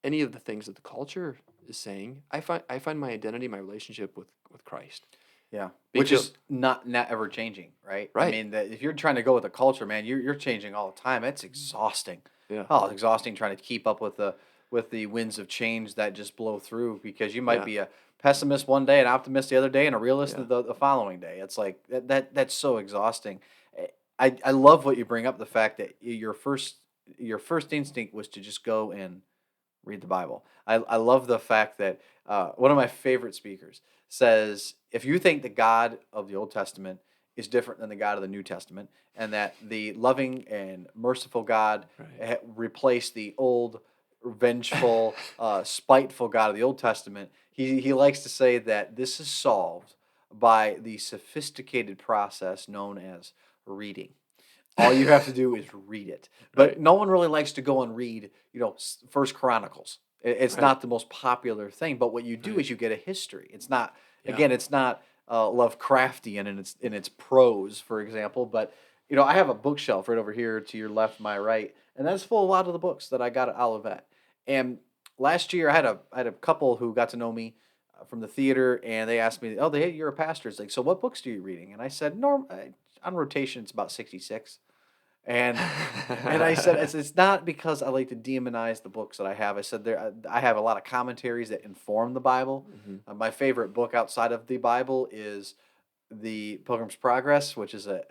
any of the things that the culture is saying. I find my identity, my relationship with Christ. Yeah, which Because is not ever changing, right? I right. mean, if you're trying to go with the culture, man, you're changing all the time. It's exhausting. Yeah. Oh, it's exhausting trying to keep up with the winds of change that just blow through because you might Yeah. be a pessimist one day, an optimist the other day, and a realist Yeah. the following day. It's like that's so exhausting. I love what you bring up the fact that your first instinct was to just go and read the Bible. I love the fact that one of my favorite speakers says if you think the God of the Old Testament is different than the God of the New Testament, and that the loving and merciful God replaced the old, vengeful, spiteful God of the Old Testament, he likes to say that this is solved by the sophisticated process known as reading. All you have to do is read it. But Right. no one really likes to go and read, First Chronicles. It's Right. not the most popular thing, but what you do Right. is you get a history. It's not Yeah. again, it's not Lovecraftian in its prose, for example. But I have a bookshelf right over here to your left, my right, and that's full of a lot of the books that I got at Olivet. And last year, I had a couple who got to know me from the theater, and they asked me, "Oh, you're a pastor." It's like, so what books do you reading? And I said, on rotation, it's about 66. And I said it's not because I like to demonize the books that I have. I said I have a lot of commentaries that inform the Bible. Mhm. My favorite book outside of the Bible is the Pilgrim's Progress, which is a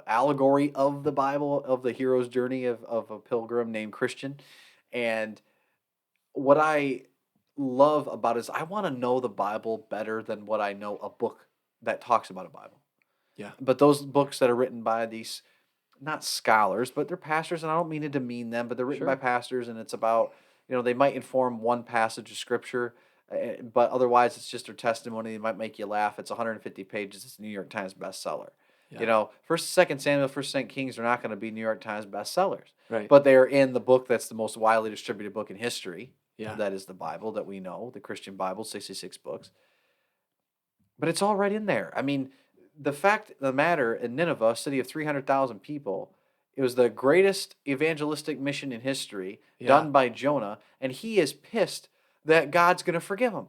allegory of the Bible of the hero's journey of a pilgrim named Christian. And what I love about it is I want to know the Bible better than what I know a book that talks about a Bible. Yeah. But those books that are written by these not scholars, but they're pastors, and I don't mean to demean them, but they're written by Sure. pastors, and it's about, they might inform one passage of scripture, but otherwise it's just their testimony. It might make you laugh. It's 150 pages. It's a New York Times bestseller. Yeah. First, Second Samuel, First Saint Kings are not going to be New York Times bestsellers, Right. but they are in the book that's the most widely distributed book in history. Yeah. That is the Bible that we know, the Christian Bible, 66 books. But it's all right in there. I mean, the fact of the matter in Nineveh, a city of 300,000 people, it was the greatest evangelistic mission in history Yeah. done by Jonah, and he is pissed that God's going to forgive him.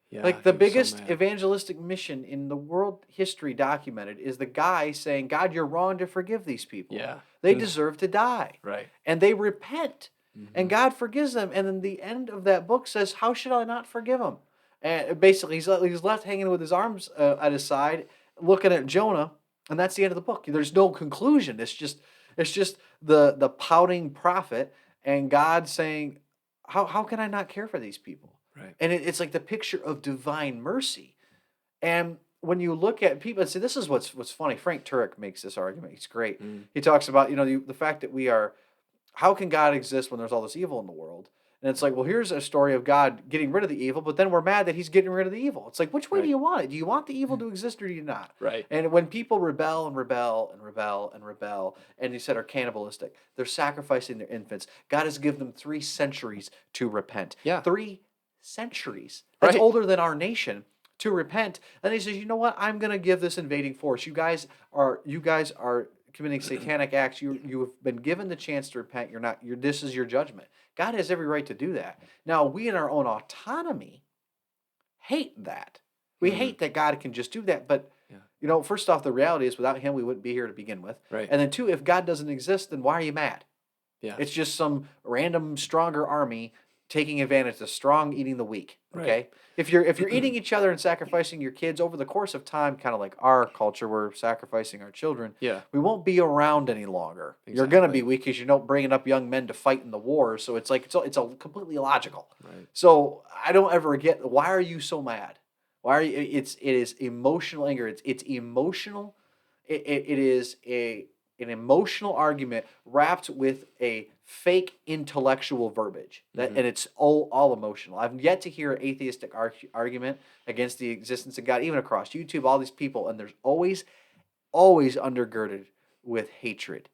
Yeah. Like the He was so biggest mad. evangelistic mission in the world history documented is the guy saying, God, you're wrong to forgive these people. Yeah. They deserve to die. Right. And they repent. And Mhm. God forgives them. And then the end of that book says, how should I not forgive them? And basically, he's left hanging with his arms at his side, looking at Jonah. And that's the end of the book. There's no conclusion. It's just the pouting prophet and God saying, how can I not care for these people? Right. And it's like the picture of divine mercy. And when you look at people, and see, this is what's funny. Frank Turek makes this argument. He's great. Mm. He talks about the fact that we are. How can God exist when there's all this evil in the world? And it's like, well, here's a story of God getting rid of the evil, but then we're mad that He's getting rid of the evil. It's like, which way do Right. you want it? Do you want the evil to exist or do you not? Right. And when people rebel and rebel and rebel and rebel, and you said are cannibalistic, they're sacrificing their infants. God has given them 3 centuries to repent. Yeah. 3 centuries. That's Right. older than our nation to repent. And He says, you know what? I'm going to give this invading force. You guys are committing satanic acts. You have been given the chance to repent. You're not. This is your judgment. God has every right to do that. Now we, in our own autonomy, hate that. We Mhm. hate that God can just do that. But Yeah. first off, the reality is without Him, we wouldn't be here to begin with. Right. And then two, if God doesn't exist, then why are you mad? Yeah. It's just some random stronger army taking advantage of the strong eating the weak. Right. Okay? If you're eating each other and sacrificing your kids over the course of time, kind of like our culture, we're sacrificing our children, Yeah. we won't be around any longer. You're gonna be Exactly. weak because you're not bringing up young men to fight in the war. So it's like it's a completely illogical. Right. So I don't ever get why are you so mad? Why are you? It is emotional anger. It's emotional. It is an emotional argument wrapped with a fake intellectual verbiage that, Mhm. and it's all emotional. I've yet to hear an atheistic argument against the existence of God, even across YouTube. All these people, and there's always undergirded with hatred.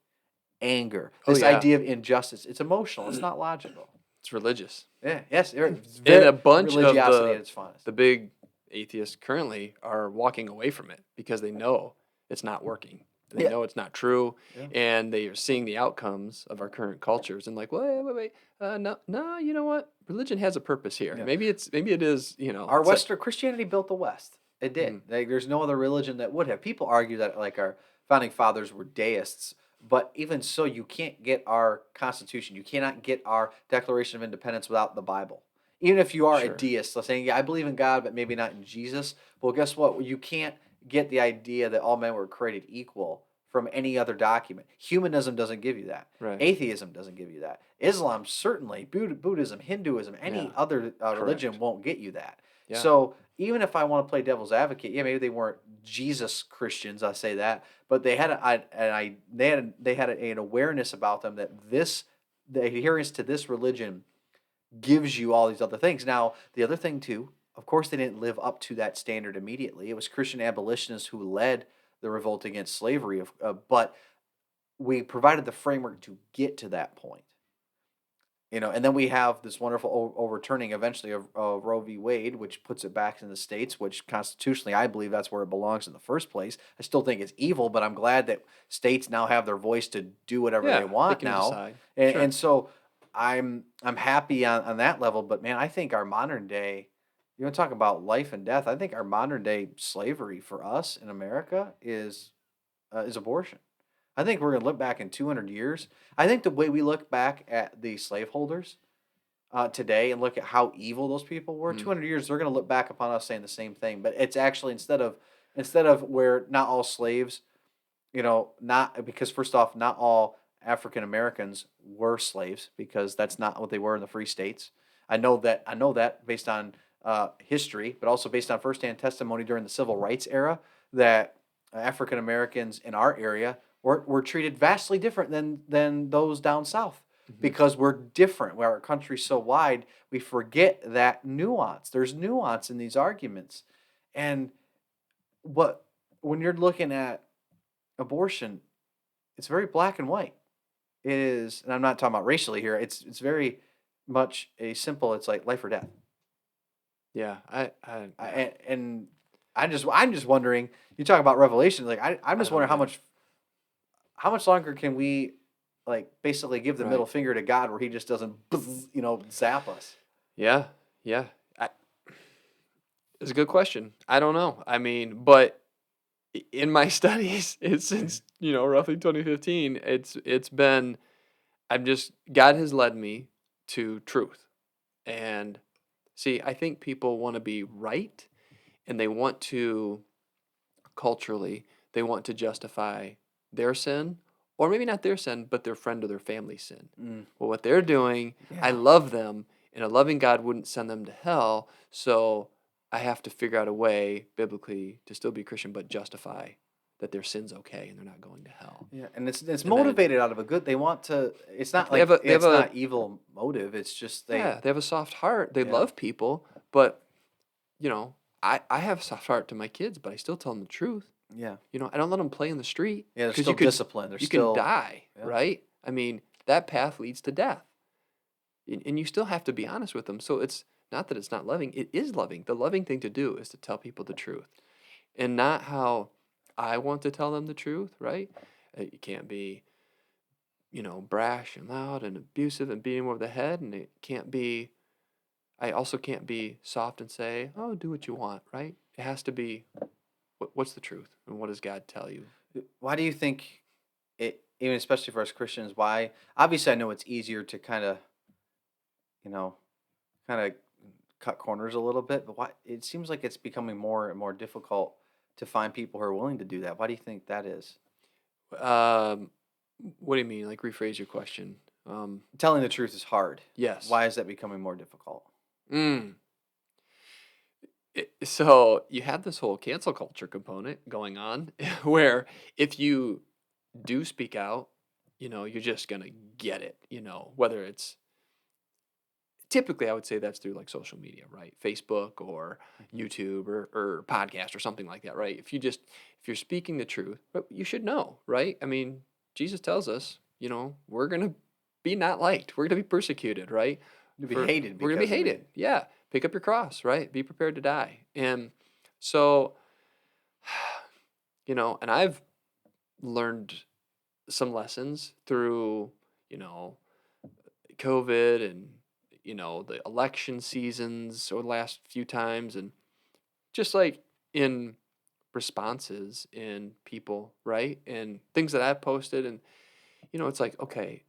anger, Oh this yeah, idea of injustice. It's emotional. It's not logical. it's religious. Yeah. Yes. It's And very a bunch of religiosity at its finest. the big atheists currently are walking away from it because they know it's not working. They Yeah. know it's not true, Yeah. and they are seeing the outcomes of our current cultures and like, wait, no, no, you know what? Religion has a purpose here. Yeah. Maybe it is, Our it's like, Western Christianity built the West. It did. mm, Like, there's no other religion that would have. People argue that like our founding fathers were deists, but even so, you can't get our Constitution. You cannot get our Declaration of Independence without the Bible. Even if you are a sure, deist, let's say, yeah, I believe in God, but maybe not in Jesus. Well, guess what? You can't get the idea that all men were created equal from any other document. Humanism doesn't give you that. right, Atheism doesn't give you that. Islam certainly, Buddhism, Hinduism, any yeah, other religion correct, won't get you that. yeah, So even if I want to play devil's advocate, yeah, maybe they weren't Jesus Christians. I say that, but they had they had an awareness about them that the adherence to this religion gives you all these other things. Now the other thing too, of course, they didn't live up to that standard immediately. It was Christian abolitionists who led the revolt against slavery, but we provided the framework to get to that point. And then we have this wonderful overturning eventually of Roe v. Wade, which puts it back in the states, which constitutionally I believe that's where it belongs in the first place. I still think it's evil, but I'm glad that states now have their voice to do whatever they yeah. They want can now, decide. and Sure. so I'm happy on that level. But man, I think our modern day, you want to talk about life and death? I think our modern day slavery for us in America is abortion. I think we're going to look back in 200 years. I think the way we look back at the slaveholders today and look at how evil those people were, Mm, 200 years, they're going to look back upon us saying the same thing. But it's actually instead of where not all slaves, not because first off, not all African Americans were slaves because that's not what they were in the free states. I know that based on history, but also based on firsthand testimony during the civil rights era that African Americans in our area were treated vastly different than those down south hmm because we're different. Where our country's so wide, we forget that nuance. There's nuance in these arguments, and what when you're looking at abortion, it's very black and white. It is, and I'm not talking about racially here. It's very much a simple. It's like life or death. Yeah. Yeah. And I'm just wondering. You talk about revelation. Like I'm I just don't. wondering how Yeah. much longer can we like basically give the middle Right. finger to God where He just doesn't zap us. Yeah. Yeah. I, it's a good question. I don't know. I mean, but in my studies, it's since roughly 2015. It's been. I'm just God has led me to truth, and see, I think people want to be right, and they want to culturally, they want to justify their sin, or maybe not their sin, but their friend or their family's sin. Mm, Well, what they're doing, I yeah. love them, and a loving God wouldn't send them to hell, so I have to figure out a way biblically to still be Christian, but justify that their sin's okay and they're not going to hell. Yeah, and it's And then motivated out of a good. They want to. It's not they have like a they have it's a not evil motive. It's just yeah, they have a soft heart. They yeah, love people, but you know, I have a soft heart to my kids, but I still tell them the truth. yeah, I don't let them play in the street yeah. They're because still disciplined. They're you can still die, yeah, right? I mean, that path leads to death. And you still have to be honest with them. So it's not that it's not loving, it is loving. The loving thing to do is to tell people the truth and not how I want to tell them the truth, right? You can't be, brash and loud and abusive and beating them over the head. And I also can't be soft and say, oh, do what you want, right? It has to be, what's the truth? And what does God tell you? Why do you think it? Even especially for us Christians, why? Obviously, I know it's easier to you know, kind of cut corners a little bit, but why? It seems like it's becoming more and more difficult to find people who are willing to do that. Why do you think that is? Um, what do you mean? Like rephrase your question. Telling the truth is hard. Yes. Why is that becoming more difficult? Mm. So you have this whole cancel culture component going on where if you do speak out, you're just gonna get it, whether it's typically I would say that's through like social media, right? Facebook or Mhm. YouTube or podcast or something like that, right? If you're speaking the truth, but you should know, right? I mean, Jesus tells us we're gonna be not liked. We're gonna be persecuted, right? To be hated We're gonna be because of me. hated. Yeah. Pick up your cross, right? Be prepared to die. And so, and I've learned some lessons through, you know, COVID and, the election seasons or the last few times, and just like in responses in people, right? And things that I've posted. And, it's like, okay,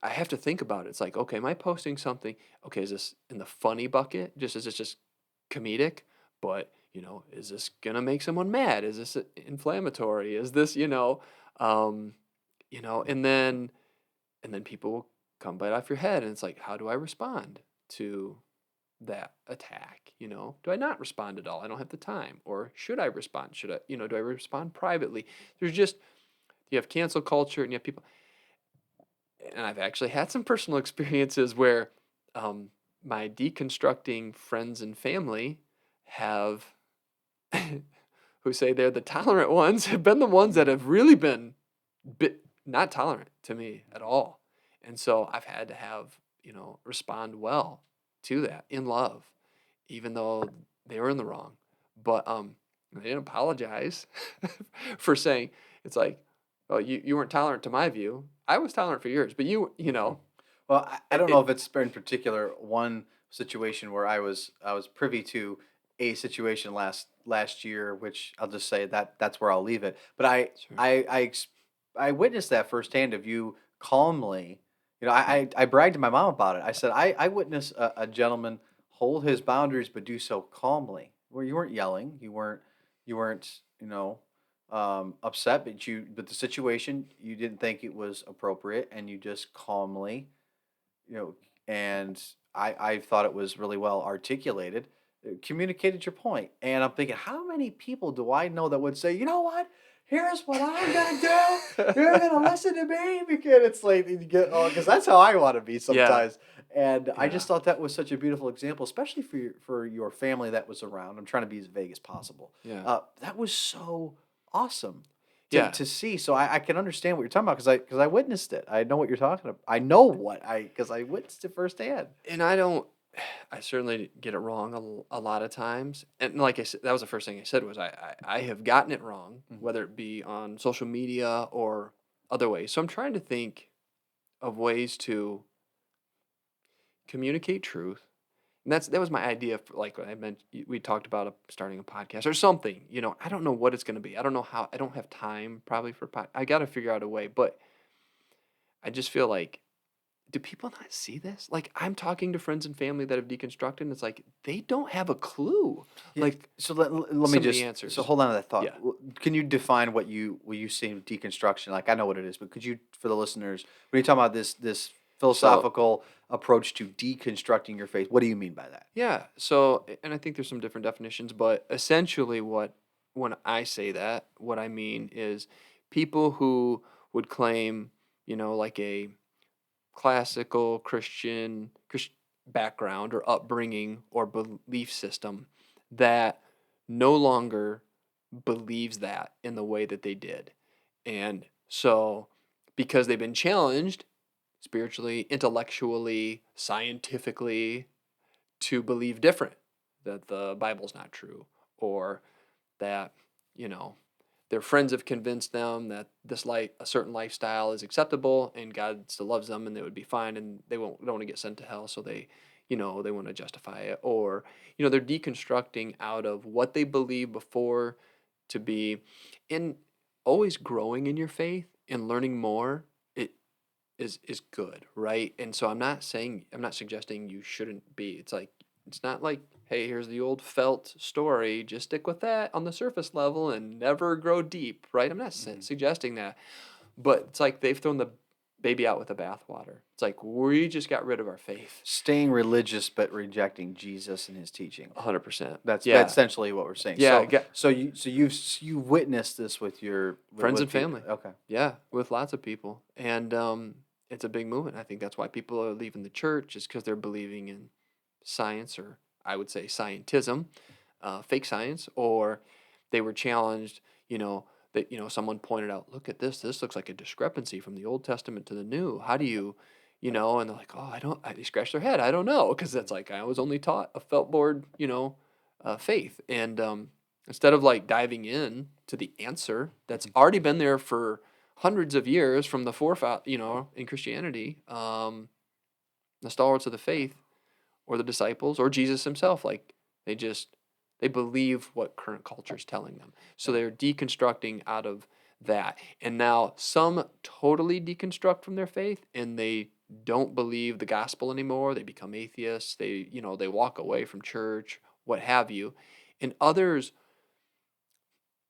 I have to think about it. It's like, okay, am I posting something? Okay, is this in the funny bucket? Is this just comedic? But, is this gonna make someone mad? Is this inflammatory? Is this, um, and then people will come bite off your head, and it's like, how do I respond to that attack? Do I not respond at all? I don't have the time. Or should I respond? Should I, do I respond privately? There's just, you have cancel culture, and you have people, and I've actually had some personal experiences where um, my deconstructing friends and family have, who say they're the tolerant ones, have been the ones that have really been not tolerant to me at all. And so I've had to have, respond well to that in love, even though they were in the wrong. But they didn't apologize for saying, it's like, well, you weren't tolerant to my view. I was tolerant for yours, but Well, I don't know it if it's in particular one situation where I was privy to a situation last year, which I'll just say that that's where I'll leave it. But sure. I witnessed that firsthand of you calmly. I bragged to my mom about it. I said I witnessed a gentleman hold his boundaries but do so calmly, where you weren't yelling, you weren't upset, but the situation you didn't think it was appropriate, and you just calmly you know, and I thought it was really well articulated, communicated your point. And I'm thinking, how many people do I know that would say, you know what? Here's what I'm gonna do. You're gonna listen to me because it's like you get oh, because that's how I want to be Yeah, sometimes. And I yeah, just thought that was such a beautiful example, especially for your family that was around. I'm trying to be as vague as possible. yeah, That was so awesome to yeah. to see. So I can understand what you're talking about because I witnessed it. I know what you're talking about. I know what I because I witnessed it firsthand. And I don't, I certainly get it wrong a lot of times. And like I said, that was the first thing I said was I have gotten it wrong, Mhm. whether it be on social media or other ways. So I'm trying to think of ways to communicate truth. And that was my idea for, like what I meant, we talked about starting a podcast or something. I don't know what it's going to be. I don't know how. I don't have time probably for I got to figure out a way. But I just feel like, do people not see this? Like, I'm talking to friends and family that have deconstructed, and it's like they don't have a clue. Yeah. Like So let me some of the just so answers. hold on to that thought. Yeah. Can you define what you see with deconstruction? Like I know what it is, but could you for the listeners when you talk about this So philosophical approach to deconstructing your faith, what do you mean by that? yeah. So and I think there's some different definitions, but essentially, when I say that, what I mean is people who would claim, like a classical Christian background or upbringing or belief system that no longer believes that in the way that they did. And so because they've been challenged spiritually, intellectually, scientifically to believe different, that the Bible's not true, or that, you know, their friends have convinced them that a certain lifestyle is acceptable and God still loves them and they would be fine and don't want to get sent to hell, so they want to justify it, or they're deconstructing out of what they believed before to be in always growing in your faith and learning more. It is good, right? And so I'm not suggesting you shouldn't be. It's not like, hey, here's the old felt story, just stick with that on the surface level and never grow deep, right? I'm not Mhm. suggesting that, but it's like they've thrown the baby out with the bathwater. It's like we just got rid of our faith. Staying religious but rejecting Jesus and his teaching. 100%. That's Yeah. essentially what we're saying. Yeah, So you've witnessed this with your friends with and people. family. Okay. Yeah, with lots of people. And it's a big movement. I think that's why people are leaving the church, is because they're believing in science, or I would say scientism, fake science, or they were challenged, you know, that, someone pointed out, look at this. This looks like a discrepancy from the Old Testament to the New. How do you, and they're like, oh, they scratch their head. I don't know. Because that's like, I was only taught a felt board, faith. And instead of like diving in to the answer that's already been there for hundreds of years from the forefathers, in Christianity, the stalwarts of the faith, or the disciples, or Jesus himself, like they just they believe what current culture is telling them. So they're deconstructing out of that. And now some totally deconstruct from their faith and they don't believe the gospel anymore. They become atheists. They walk away from church, what have you. And others,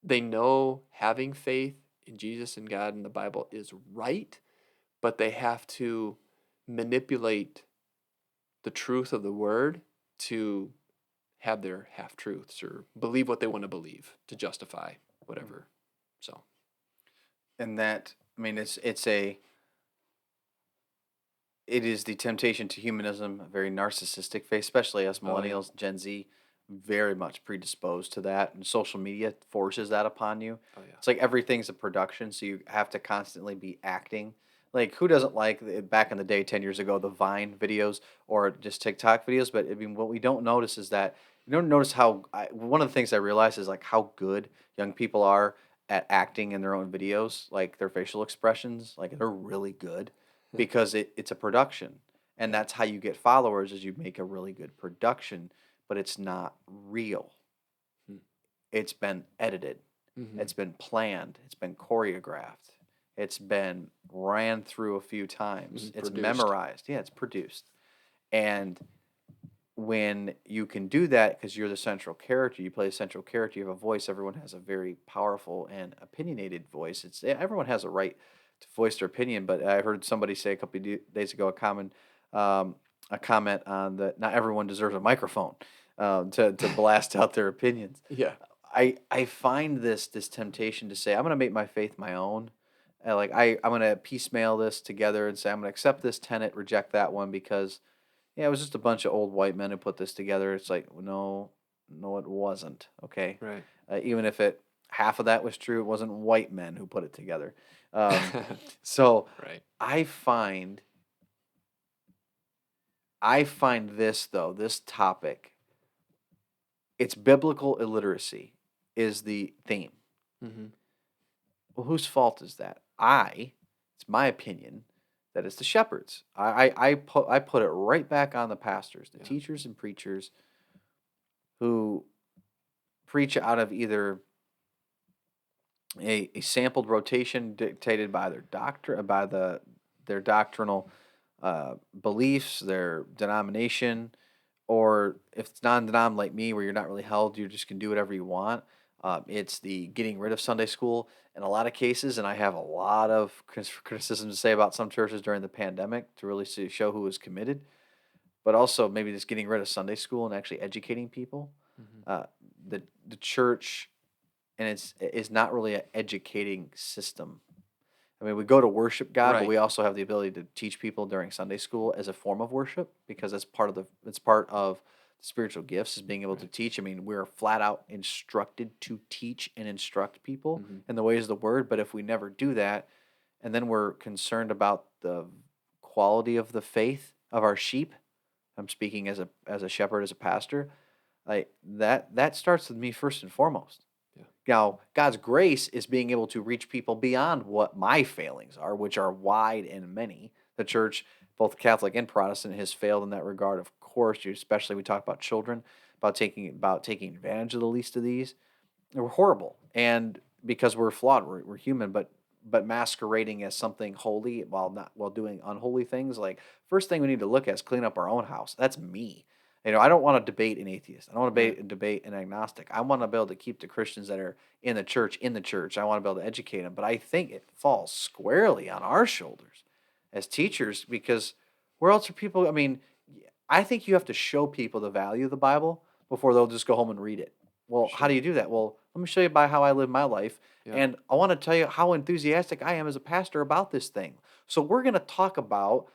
they know having faith in Jesus and God and the Bible is right, but they have to manipulate the truth of the word to have their half truths or believe what they want to believe to justify whatever. So, And that, I mean, it is the temptation to humanism, a very narcissistic faith, especially us oh yeah, millennials, Gen Z, very much predisposed to that. And social media forces that upon you. oh yeah, It's like everything's a production, so you have to constantly be acting. Like, who doesn't like, back in the day, 10 years ago, the Vine videos or just TikTok videos? But I mean, what we don't notice is that you don't notice one of the things I realize is like how good young people are at acting in their own videos, like their facial expressions, like they're really good because it's a production. And yeah, that's how you get followers is you make a really good production, but it's not real. mm, It's been edited. mm-hmm. It's been planned. It's been choreographed. It's been ran through a few times. It's Produced. memorized. Yeah, it's produced. And when you can do that because you're the central character, you play a central character, you have a voice. Everyone has a very powerful and opinionated voice. Everyone has a right to voice their opinion, but I heard somebody say a couple of days ago um, a comment on that not everyone deserves a microphone to blast out their opinions. Yeah, I find this temptation to say I'm going to make my faith my own. I'm going to piecemeal this together and say I'm going to accept this tenet, reject that one because yeah, it was just a bunch of old white men who put this together. It's like, no, no, it wasn't. Okay, right. even if it half of that was true, it wasn't white men who put it together. Um, so Right. I find I find this though this topic, it's biblical illiteracy, is the theme. Mm-hmm. Well, whose fault is that? It's my opinion that it's the shepherds. I put it right back on the pastors, the Yeah. teachers and preachers who preach out of either a sampled rotation dictated by their doctor by their doctrinal beliefs, their denomination, or if it's non-denom like me, where you're not really held, you just can do whatever you want. It's the getting rid of Sunday school in a lot of cases, and I have a lot of criticism to say about some churches during the pandemic to really show who was committed, but also maybe just getting rid of Sunday school and actually educating people. Mm-hmm. Uh, the church and it's not really an educating system. I mean, we go to worship God, but Right. we also have the ability to teach people during Sunday school as a form of worship because that's part of it's part of spiritual gifts is being able to Right. teach. I mean, we're flat out instructed to teach and instruct people Mm-hmm. in the ways of the word, but if we never do that, and then we're concerned about the quality of the faith of our sheep, I'm speaking as a shepherd, as a pastor, like that starts with me first and foremost. Yeah. Now, God's grace is being able to reach people beyond what my failings are, which are wide and many. The church, both Catholic and Protestant, has failed in that regard. Of course, especially we talk about children, about taking advantage of the least of these. We're horrible, and because we're flawed, we're human, but masquerading as something holy while doing unholy things. Like first thing we need to look at is clean up our own house. That's me. I don't want to debate an atheist. I don't want to Right. debate an agnostic. I want to be able to keep the Christians that are in the church in the church. I want to be able to educate them. But I think it falls squarely on our shoulders as teachers because where else are people? I mean, I think you have to show people the value of the Bible before they'll just go home and read it. Well, how do Sure. you do that? Well, let me show you by how I live my life. Yeah. And I want to tell you how enthusiastic I am as a pastor about this thing. So we're going to talk about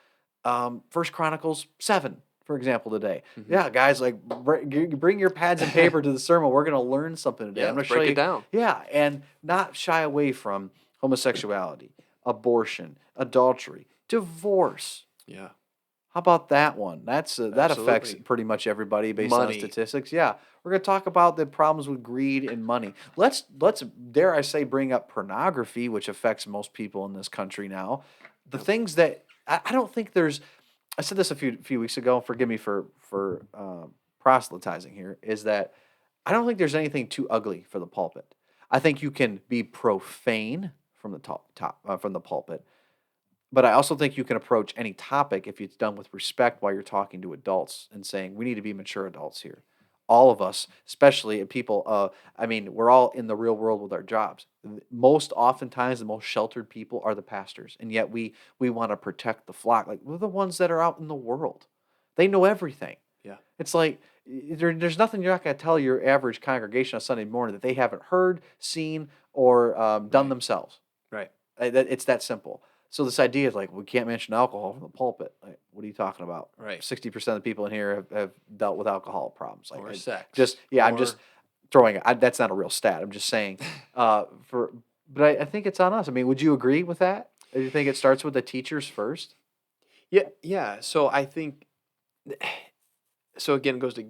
1 Chronicles 7, for example, today. Mhm. Yeah, guys, like bring your pads and paper to the sermon. We're going to learn something today. Yeah, I'm let's going to show break it you. down. Yeah, and not shy away from homosexuality, abortion, adultery, divorce. Yeah, How about that one? That affects absolutely. pretty much everybody based on Money. statistics. Yeah, we're going to talk about the problems with greed and money. Let's dare I say bring up pornography, which affects most people in this country now. The Yep. things that I don't think there's. I said this a few weeks ago. Forgive me for proselytizing here. Is that I don't think there's anything too ugly for the pulpit. I think you can be profane from the from the pulpit, but I also think you can approach any topic if it's done with respect while you're talking to adults and saying, we need to be mature adults here. All of us, especially people, I mean, we're all in the real world with our jobs. Most oftentimes, the most sheltered people are the pastors. And yet we want to protect the flock. Like, we're the ones that are out in the world. They know everything. Yeah. It's like, there's nothing you're not going to tell your average congregation on Sunday morning that they haven't heard, seen, or done Right. themselves. Right. It's that simple. So this idea is like we can't mention alcohol from the pulpit. Like, what are you talking about? Right. 60% of the people in here have dealt with alcohol problems. Like Or I sex. just yeah, I'm just Or throwing. That's not a real stat. I'm just saying. For but I think it's on us. I mean, would you agree with that? Do you think it starts with the teachers first? yeah, yeah. So I think so again it goes to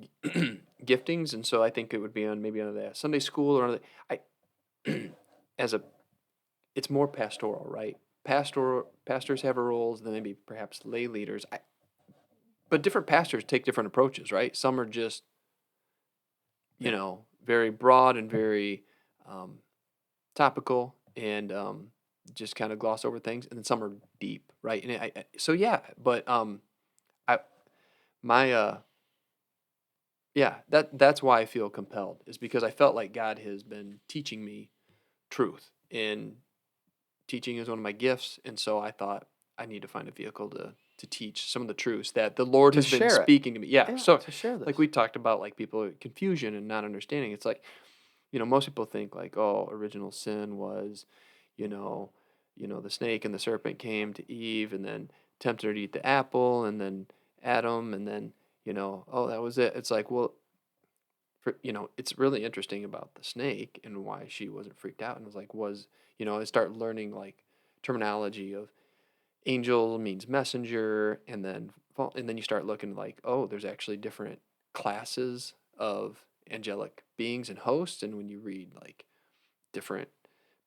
giftings, and so I think it would be on maybe on the Sunday school or on the, I as a it's more pastoral, right? Pastors have a roles than maybe perhaps lay leaders. But different pastors take different approaches, right? Some are just Yeah. very broad and very um, topical and just kind of gloss over things, and then some are deep, right? And so yeah, but I my yeah, that's why I feel compelled is because I felt like God has been teaching me truth, and teaching is one of my gifts, and so I thought I need to find a vehicle to teach some of the truths that the Lord To has been share it. speaking to me. Yeah, Yeah. so To share like this. we talked about, like people confusion and not understanding. It's like most people think like, oh, original sin was, you know, the snake and the serpent came to Eve and then tempted her to eat the apple, and then Adam, and then oh, that was it. It's like, well, it's really interesting about the snake and why she wasn't freaked out. And it was like, I start learning like terminology of angel means messenger, and then you start looking like, oh, there's actually different classes of angelic beings and hosts. And when you read like different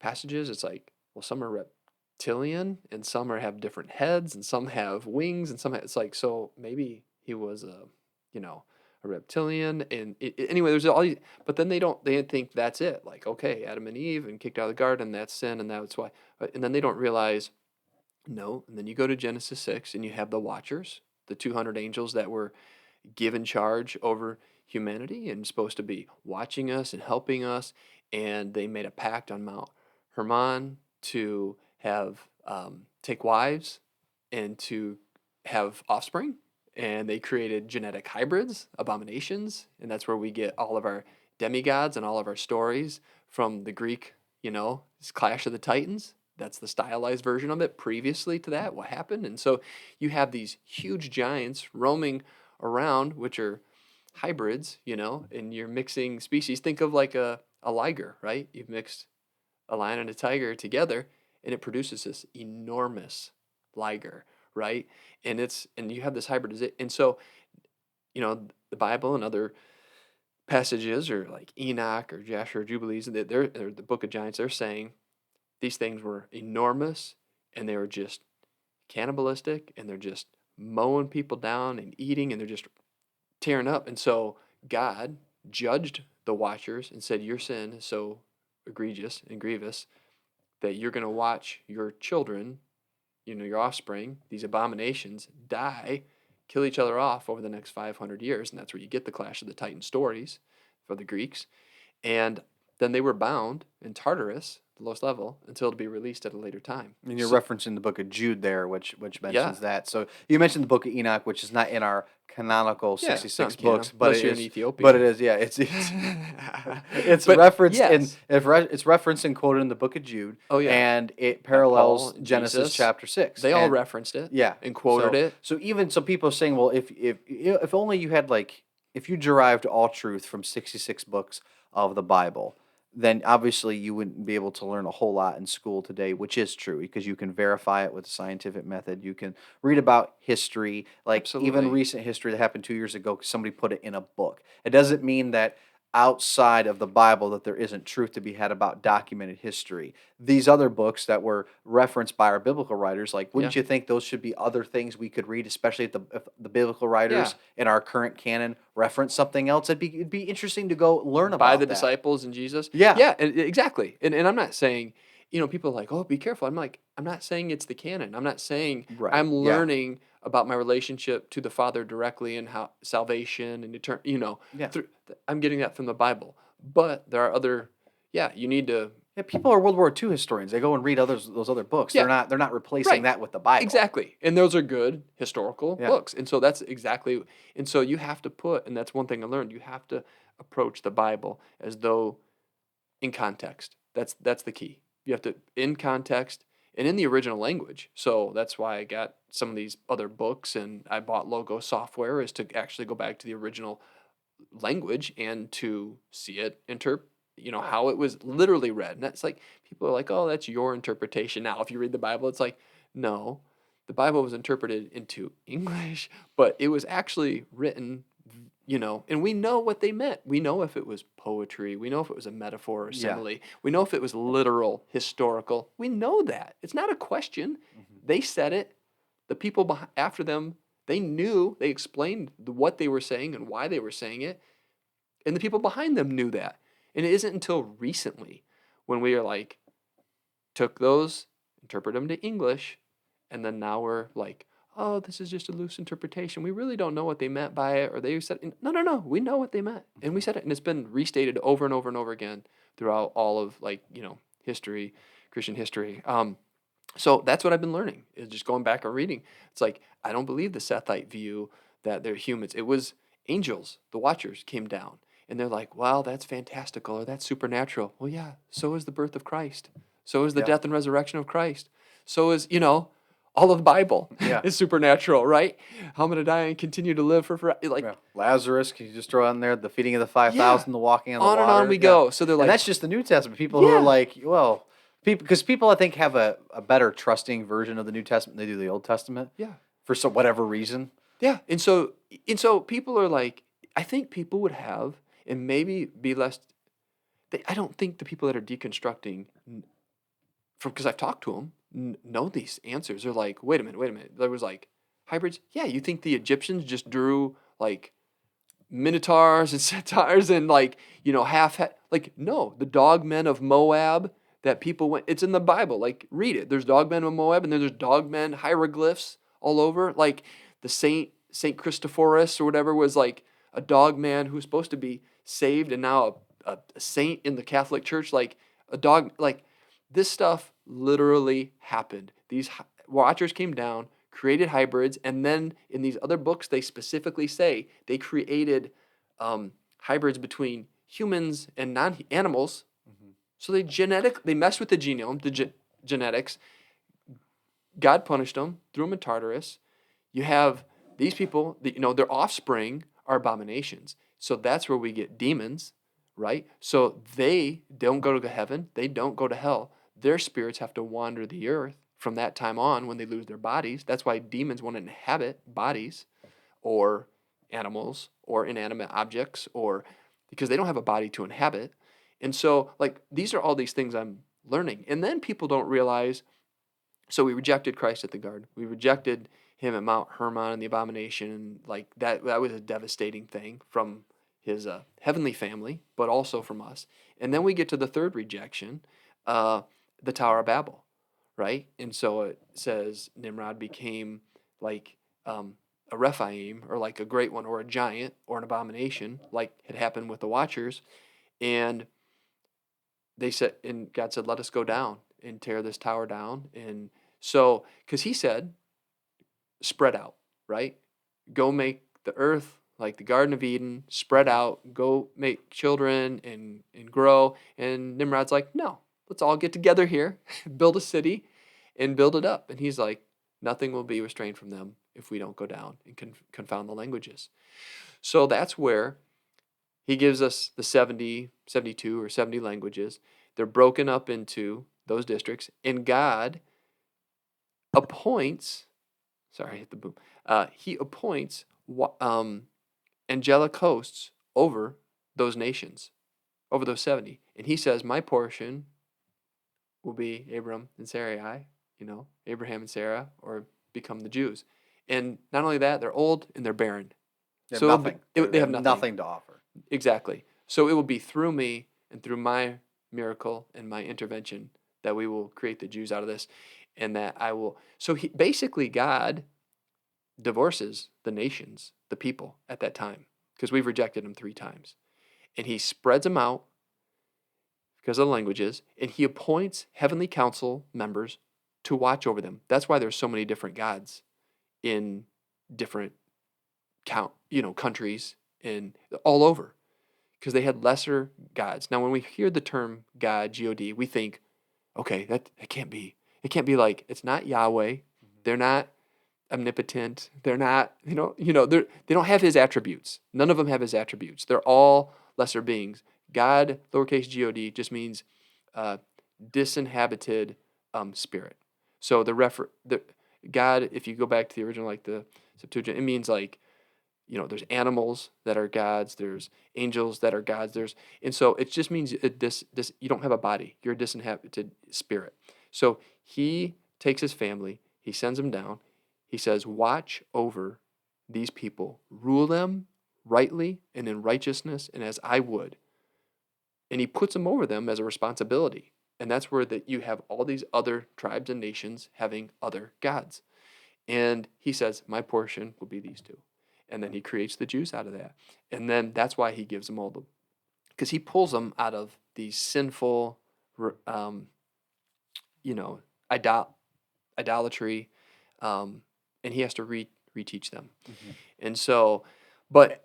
passages, it's like, well, some are reptilian and some have different heads and some have wings and it's like, so maybe he was you know a reptilian. And anyway, there's all these, but then they think that's it, like, okay, Adam and Eve and kicked out of the garden, that's sin, and that's why. And then they don't realize, no. And then you go to Genesis 6 and you have the watchers, the 200 angels that were given charge over humanity and supposed to be watching us and helping us. And they made a pact on Mount Hermon to have take wives and to have offspring. And they created genetic hybrids, abominations, and that's where we get all of our demigods and all of our stories from the Greek, this Clash of the Titans. That's the stylized version of it. Previously to that, what happened? And so you have these huge giants roaming around, which are hybrids, and you're mixing species. Think of like a liger, right? You've mixed a lion and a tiger together, and it produces this enormous liger, right? And you have this hybridization. And so, the Bible and other passages, or like Enoch or Jasher or Jubilees, they're the Book of Giants, they're saying these things were enormous, and they were just cannibalistic, and they're just mowing people down and eating, and they're just tearing up. And so God judged the watchers and said, your sin is so egregious and grievous that you're going to watch your children, your offspring, these abominations, die, kill each other off over the next 500 years. And that's where you get the Clash of the Titan stories for the Greeks. And then they were bound in Tartarus, the lowest level, until to be released at a later time. And you're So, referencing the book of Jude there, which yeah, mentions that. So you mentioned the book of Enoch, which is not in our canonical Yeah, it's not 66 canon, books, but unless it you're an is, but it Ethiopian. is, yeah, it's But referenced in yes. it's referenced and quoted in the book of Jude, Oh, yeah. and it By Paul parallels and Genesis Jesus. chapter 6. They all And referenced it yeah, and quoted it. so even so people are saying, well, if only you had like if you derived all truth from 66 books of the Bible, then obviously you wouldn't be able to learn a whole lot in school today, which is true because you can verify it with a scientific method. You can read about history, like even Absolutely. recent history that happened 2 years ago, 'cause somebody put it in a book. It doesn't mean that outside of the Bible that there isn't truth to be had about documented history. These other books that were referenced by our biblical writers, like Yeah. wouldn't you think those should be other things we could read, especially if the biblical Yeah. writers in our current canon reference something else? It'd be interesting to go learn By the about that. disciples and Jesus. Yeah, Yeah, and exactly. And I'm not saying, people are like, "Oh, be careful." I'm like, I'm not saying it's the canon. I'm not saying right. I'm Yeah, learning about my relationship to the Father directly and how salvation and yeah. I'm getting that from the Bible. But there are other, yeah, you need to, Yeah, people are World War II historians. They go and read others those other books. yeah, They're not replacing right. that with the Bible. Exactly. And those are good historical Yeah. books. And so that's exactly, and so you have to put, and that's one thing I learned, you have to approach the Bible as though in context. That's the key. You have to in context and in the original language. So that's why I got some of these other books and I bought Logo software is to actually go back to the original language and to see it how it was literally read. And that's like people are like, "Oh, that's your interpretation." Now, if you read the Bible, it's like, "No. The Bible was interpreted into English, but it was actually written and we know what they meant. We know if it was poetry. We know if it was a metaphor or Yeah. simile. We know if it was literal, historical. We know that. It's not a question. Mhm. They said it. The people after them, they knew, they explained what they were saying and why they were saying it. And the people behind them knew that. And it isn't until recently when we are like, took those, interpret them to English, and then now we're like, oh, this is just a loose interpretation. We really don't know what they meant by it, or they said, no, no, no, we know what they meant, and we Mhm. said it, and it's been restated over and over and over again throughout all of history, Christian history. So that's what I've been learning is just going back and reading. It's like I don't believe the Sethite view that they're humans. It was angels, the Watchers, came down, and they're like, "Wow, that's fantastical or that's supernatural." Well, yeah, so is the birth of Christ. So is the Yeah. death and resurrection of Christ. So is all of the Bible Yeah. is supernatural, right? How I'm gonna die and continue to live for forever. Yeah. Like, Lazarus, can you just throw in there the feeding of the yeah, 5,000, the walking on the on and on water? we Yeah. go. So they're And like, that's just the New Testament. People who are yeah, like, well, because people I think have a better trusting version of the New Testament than they do the Old Testament yeah. for some whatever reason. Yeah, and so people are like, I think people would have and maybe be less. I don't think the people that are deconstructing, from because I've talked to them, know these answers. They're like, wait a minute, wait a minute. There was like hybrids. Yeah, you think the Egyptians just drew like minotaurs and centaurs and like half like no, the dogmen of Moab that people went. It's in the Bible. Like read it. There's dogmen of Moab and then there's dogmen hieroglyphs all over. Like the Saint Christophorus or whatever was like a dog man who was supposed to be saved and now a saint in the Catholic Church. Like a dog. Like this stuff literally happened. These watchers came down, created hybrids, and then in these other books, they specifically say they created hybrids between humans and non-animals. Mhm. So they messed with the genome, genetics. God punished them, threw them in Tartarus. You have these people, their offspring are abominations. So that's where we get demons, right? So they don't go to heaven. They don't go to hell. Their spirits have to wander the earth from that time on when they lose their bodies. That's why demons want to inhabit bodies or animals or inanimate objects or because they don't have a body to inhabit. And so, like, these are all these things I'm learning. And then people don't realize so we rejected Christ at the garden. We rejected him at Mount Hermon and the abomination. And like that was a devastating thing from his heavenly family, but also from us. And then we get to the third rejection, the Tower of Babel, right? And so it says Nimrod became like a Rephaim or like a great one or a giant or an abomination, like had happened with the Watchers. And God said, let us go down and tear this tower down. And so, because he said, spread out, right? Go make the earth like the Garden of Eden, spread out, go make children and grow. And Nimrod's like, no, let's all get together here, build a city, and build it up. And he's like, nothing will be restrained from them if we don't go down and confound the languages. So that's where he gives us the 70, 72 or 70 languages. They're broken up into those districts, and God appoints, sorry, I hit the boom. He appoints angelic hosts over those nations, over those 70. And he says, my portion will be Abram and Sarai, Abraham and Sarah, or become the Jews. And not only that, they're old and they're barren. They have So nothing. They have nothing. Nothing to offer. Exactly. So it will be through me and through my miracle and my intervention that we will create the Jews out of this, and that I will. So basically, God divorces the nations, the people at that time, because we've rejected him 3 times. And he spreads them out because of the languages, and he appoints heavenly council members to watch over them. That's why there's so many different gods in different countries and all over, because they had lesser gods. Now, when we hear the term God, G-O-D, we think, okay, that it can't be. It can't be like, it's not Yahweh. They're not omnipotent. They're not, they don't have his attributes. None of them have his attributes. They're all lesser beings. God, lowercase G-O-D, just means disinhabited spirit. So the God, if you go back to the original, like the Septuagint, it means like, there's animals that are gods, there's angels that are gods, and so it just means this you don't have a body. You're a disinhabited spirit. So he takes his family, he sends them down. He says, watch over these people, rule them rightly and in righteousness and as I would. And he puts them over them as a responsibility. And that's where you have all these other tribes and nations having other gods. And he says, my portion will be these 2. And then he creates the Jews out of that. And then that's why he gives them all because he pulls them out of these sinful, idolatry, and he has to reteach them. Mm-hmm. And so,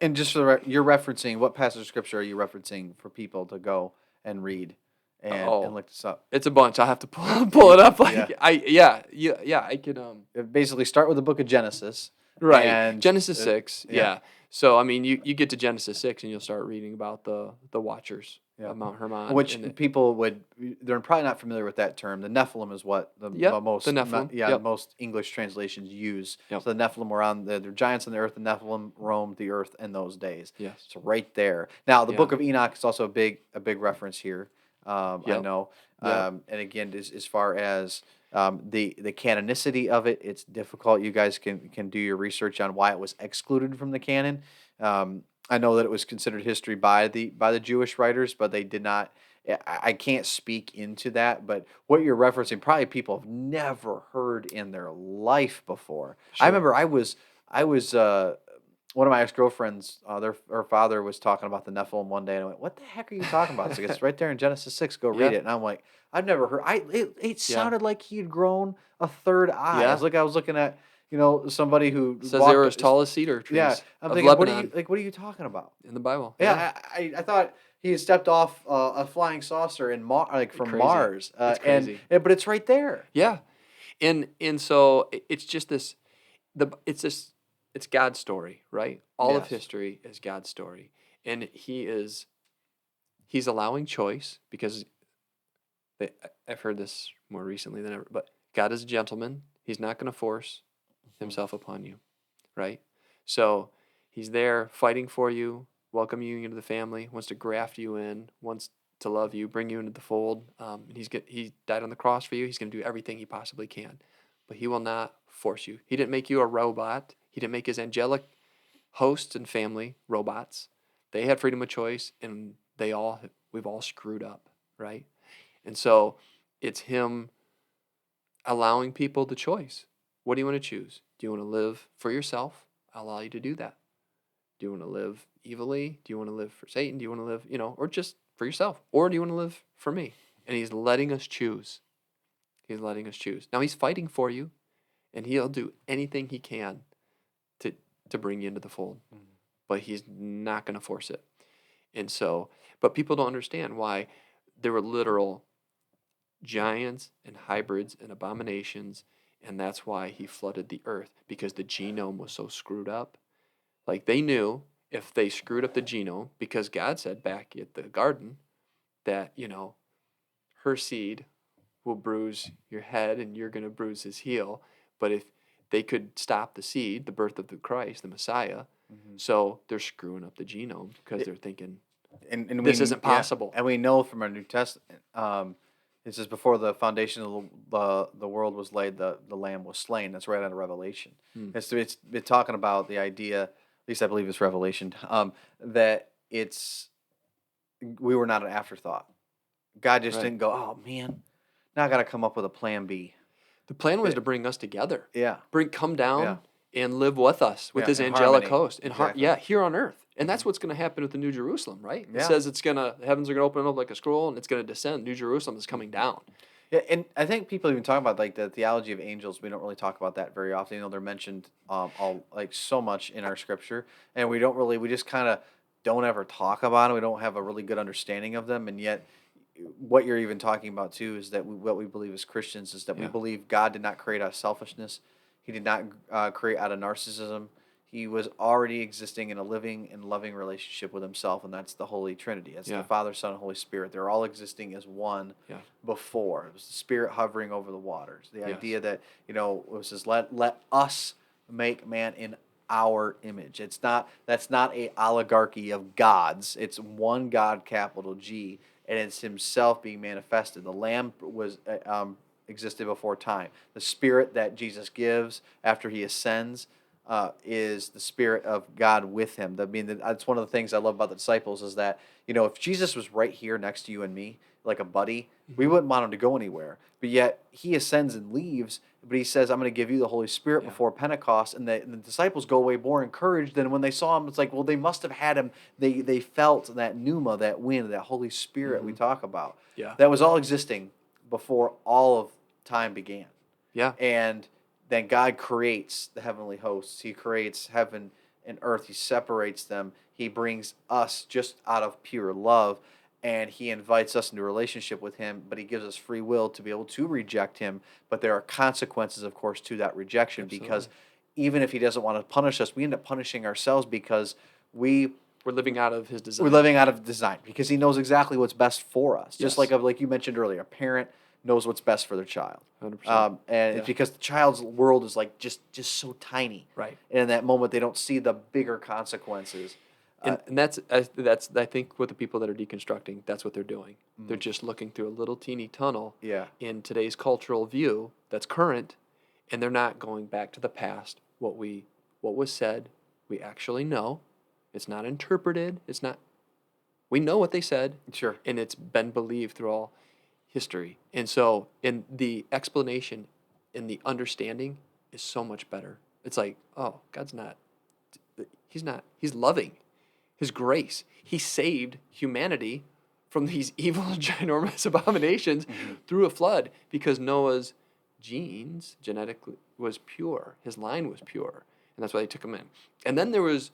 and just for you're referencing, what passage of scripture are you referencing for people to go and read and look this up? It's a bunch. I have to pull it up. I could basically start with the book of Genesis. Right. And Genesis 6. Yeah. So I mean, you get to Genesis 6 and you'll start reading about the Watchers of Mount Hermon, which people they're probably not familiar with that term. The Nephilim is what the most English translations use. Yep. So the Nephilim were on they're giants on the earth. The Nephilim roamed the earth in those days. Yes. So right there. Now the book of Enoch is also a big reference here. I know. And again, as far as the canonicity of it, it's difficult. You guys can do your research on why it was excluded from the canon. I know that it was considered history by the Jewish writers, but they did not. I can't speak into that, but what you're referencing, probably people have never heard in their life before. Sure. I remember I was one of my ex-girlfriends, her father was talking about the Nephilim one day, and I went, "What the heck are you talking about?" So it's right there in Genesis 6. Go read it. And I'm like, I've never heard. It sounded like he'd grown a third eye. Yeah. I was looking at somebody who says they were as tall as cedar trees. Yeah, I'm thinking, Lebanon. What are you talking about in the Bible? Yeah, I thought he had stepped off a flying saucer from Mars. It's crazy. But it's right there. Yeah, and so it's just this. It's God's story, right? All of history is God's story, and He's allowing choice because I've heard this more recently than ever. But God is a gentleman; He's not going to force Himself upon you, right? So He's there fighting for you, welcoming you into the family, wants to graft you in, wants to love you, bring you into the fold. He died on the cross for you. He's going to do everything He possibly can, but He will not force you. He didn't make you a robot. He didn't make His angelic hosts and family robots. They had freedom of choice, and we've all screwed up, right? And so it's Him allowing people the choice. What do you want to choose? Do you want to live for yourself? I'll allow you to do that. Do you want to live evilly? Do you want to live for Satan? Do you want to live, or just for yourself? Or do you want to live for me? And He's letting us choose. He's letting us choose. Now He's fighting for you, and He'll do anything He can to bring you into the fold, Mhm. but he's not going to force it. And so, but people don't understand why there were literal giants and hybrids and abominations, and that's why he flooded the earth, because the genome was so screwed up. Like they knew if they screwed up the genome, because God said back at the garden that, her seed will bruise your head and you're going to bruise his heel. But if they could stop the seed, the birth of the Christ, the Messiah, Mhm. so they're screwing up the genome because It, they're thinking and this isn't yeah, possible. and we know from our New Testament, it says before the foundation of the world was laid, the Lamb was slain. That's right out of Revelation. Hmm. It's been talking about the idea, at least I believe it's Revelation, that we were not an afterthought. God just Right. didn't go, oh man, now I got to come up with a plan B. The plan was It- to bring us together, yeah, come yeah, down and live with us, with yeah, his in angelic harmony, host, exactly. yeah, here on earth. And that's Hmm. what's going to happen with the New Jerusalem, right? It Yeah. says the heavens are going to open up like a scroll and it's going to descend. New Jerusalem is coming down. Yeah, and I think people even talk about like the theology of angels. We don't really talk about that very often. You know, they're mentioned all like so much in our scripture, and we just kind of don't ever talk about them. We don't have a really good understanding of them, and yet what you're even talking about too is that what we believe as Christians is that we Yeah. believe God did not create out of selfishness. He did not create out of narcissism. He was already existing in a living and loving relationship with himself, and that's the Holy Trinity. That's the Yeah. Father, Son, and Holy Spirit. They're all existing as one Yeah. before. It was the Spirit hovering over the waters. The Yes. idea that, it was just let us make man in our image. That's not a oligarchy of gods. It's one God, capital G, and it's Himself being manifested. The Lamb was existed before time. The Spirit that Jesus gives after He ascends is the Spirit of God with Him. That's one of the things I love about the disciples is that if Jesus was right here next to you and me, like a buddy, we Mhm. wouldn't want Him to go anywhere. But yet He ascends and leaves. But He says, "I'm going to give you the Holy Spirit Yeah. before Pentecost," and the disciples go away more encouraged than when they saw Him. It's like, well, they must have had Him. They felt that pneuma, that wind, that Holy Spirit we Mhm. talk about. Yeah. That was all existing before all of time began. Yeah. And then God creates the heavenly hosts. He creates heaven and earth. He separates them. He brings us just out of pure love, and He invites us into a relationship with Him, but He gives us free will to be able to reject Him. But there are consequences, of course, to that rejection, because Absolutely. even if He doesn't want to punish us, we end up punishing ourselves because we We're living out of his we're design. living out of design, because He knows exactly what's best for us. Just Yes. like you mentioned earlier, a parent knows what's best for their child. 100%. And it's Yeah. because the child's world is like just so tiny, Right. and in that moment they don't see the bigger consequences. And that's I think what the people that are deconstructing, that's what they're doing. They're Mm, just looking through a little teeny tunnel yeah, in today's cultural view that's current, and they're not going back to the past. What was said, we actually know. It's not interpreted. It's not. We know what they said, sure. and it's been believed through all history. And so, in the explanation, in the understanding, is so much better. It's like, oh, God's not. He's not. He's loving. His grace. He saved humanity from these evil, ginormous abominations Hmm. through a flood because Noah's genes genetically was pure. His line was pure, and that's why they took him in. And then there was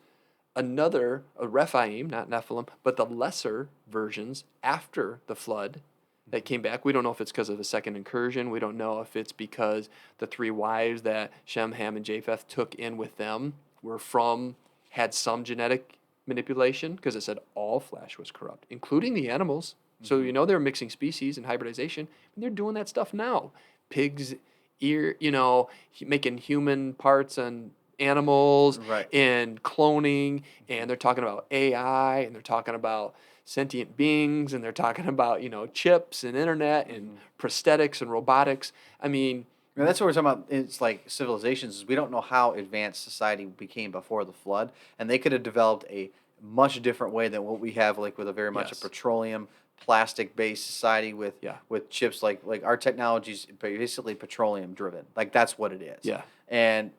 a Rephaim, not Nephilim, but the lesser versions after the flood that came back. We don't know if it's because of a second incursion. We don't know if it's because the three wives that Shem, Ham, and Japheth took in with them had some genetic manipulation, because it said all flesh was corrupt, including the animals. So Hmm. they're mixing species and hybridization, and they're doing that stuff now. Pigs, making human parts and animals Right. and cloning, and they're talking about AI, and they're talking about sentient beings, and they're talking about chips and internet and Hmm. prosthetics and robotics. I mean, And that's what we're talking about. It's like civilizations. Is we don't know how advanced society became before the flood, and they could have developed a much different way than what we have, like with a very much a yes, petroleum, plastic-based society yeah, with chips. Like our technology's basically petroleum driven. Like that's what it is. yeah, And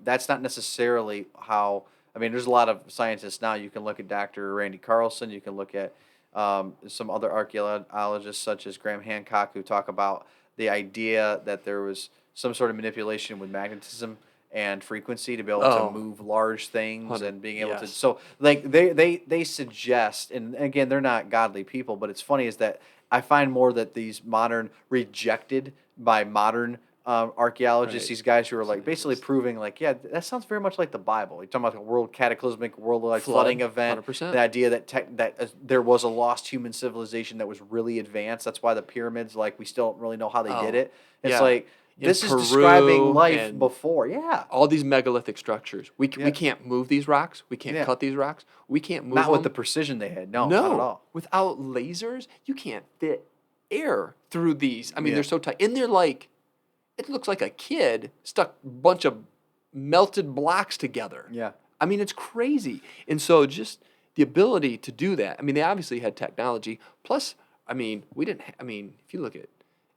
that's not necessarily how. I mean, there's a lot of scientists now. You can look at Dr. Randy Carlson. You can look at some other archaeologists such as Graham Hancock, who talk about the idea that there was some sort of manipulation with magnetism, and frequency to be able to Oh, move large things 100, and being able to. yes. So like they suggest, and again they're not godly people, but it's funny is that I find more that these modern rejected by modern archaeologists, Right. these guys who are like basically Scientists. proving like, yeah, that sounds very much like the Bible. You're talking about a world cataclysmic, world like flooding Flood, event, the 100%. idea that there was a lost human civilization that was really advanced. That's why the pyramids, like, we still don't really know how they did Oh, it. It's yeah. like In this is describing Peru life and before. Yeah, all these megalithic structures. We yeah, can't move these rocks. We can't yeah. cut these rocks. We can't move Not with the them. precision they had. No, not at No, all. without lasers, you can't fit air through these. I mean, Yeah, they're so tight. And they're like, it looks like a kid stuck a bunch of melted blocks together. yeah. I mean, it's crazy. And so just the ability to do that. I mean, they obviously had technology. Plus, I mean, we didn't, I mean, if you look at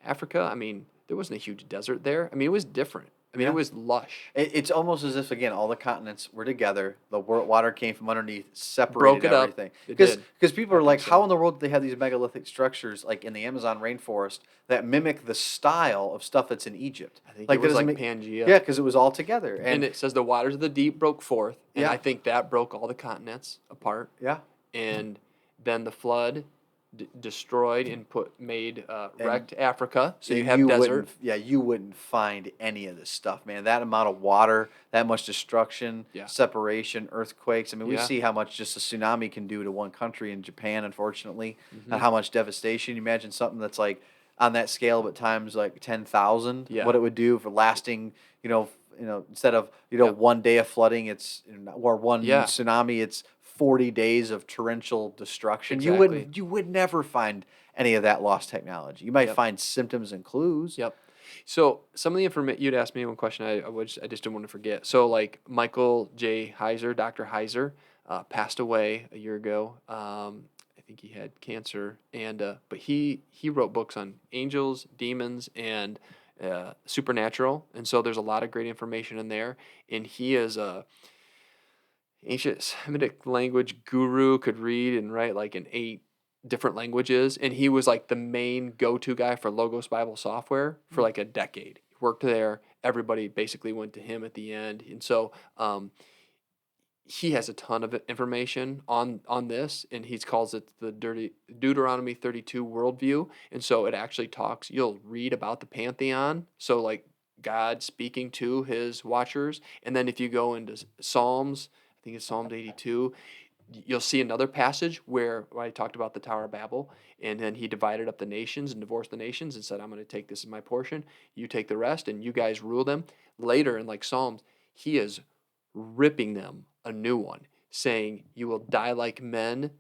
Africa, I mean, there wasn't a huge desert there. I mean, it was different. I mean, it Yeah. was lush. It's almost as if again all the continents were together. The water came from underneath, separated Broke it up. everything. It Because did. people I are think like, how so. in the world do they have these megalithic structures like in the Amazon rainforest that mimic the style of stuff that's in Egypt? I think it Like that was doesn't like make. Pangea. Yeah, because it was all together. And And it says the waters of the deep broke forth. And yeah, I think that broke all the continents apart. yeah. And then the flood destroyed and made And wrecked Africa. So you and have you desert. wouldn't, yeah, you wouldn't find any of this stuff, man. That amount of water, that much destruction, Yeah. separation, earthquakes. I mean, we Yeah. see how much just a tsunami can do to one country in Japan, unfortunately, and Hmm. how much devastation. You imagine something that's like on that scale, but times like 10,000, Yeah. what it would do for lasting, instead of, Yep. 1 day of flooding, or one Yeah. tsunami, it's 40 days of torrential destruction. Exactly. You would never find any of that lost technology. You might Yep. find symptoms and clues. Yep. So some of the information you'd asked me one question I just didn't want to forget. So like Michael J. Heiser, Dr. Heiser, passed away a year ago. I think he had cancer, and but he wrote books on angels, demons, and supernatural. And so there's a lot of great information in there. And he is a ancient Semitic language guru, could read and write like in 8 different languages, and he was like the main go-to guy for Logos Bible software for like a decade. He worked there. Everybody basically went to him at the end, and so he has a ton of information on this, and he calls it the Deuteronomy 32 worldview. And so it actually talks. You'll read about the pantheon, so like God speaking to his watchers, and then if you go into Psalms, I think it's Psalms 82, you'll see another passage where I talked about the Tower of Babel, and then he divided up the nations and divorced the nations and said, I'm going to take this as my portion, you take the rest, and you guys rule them. Later in like Psalms, he is ripping them a new one, saying, you will die like men.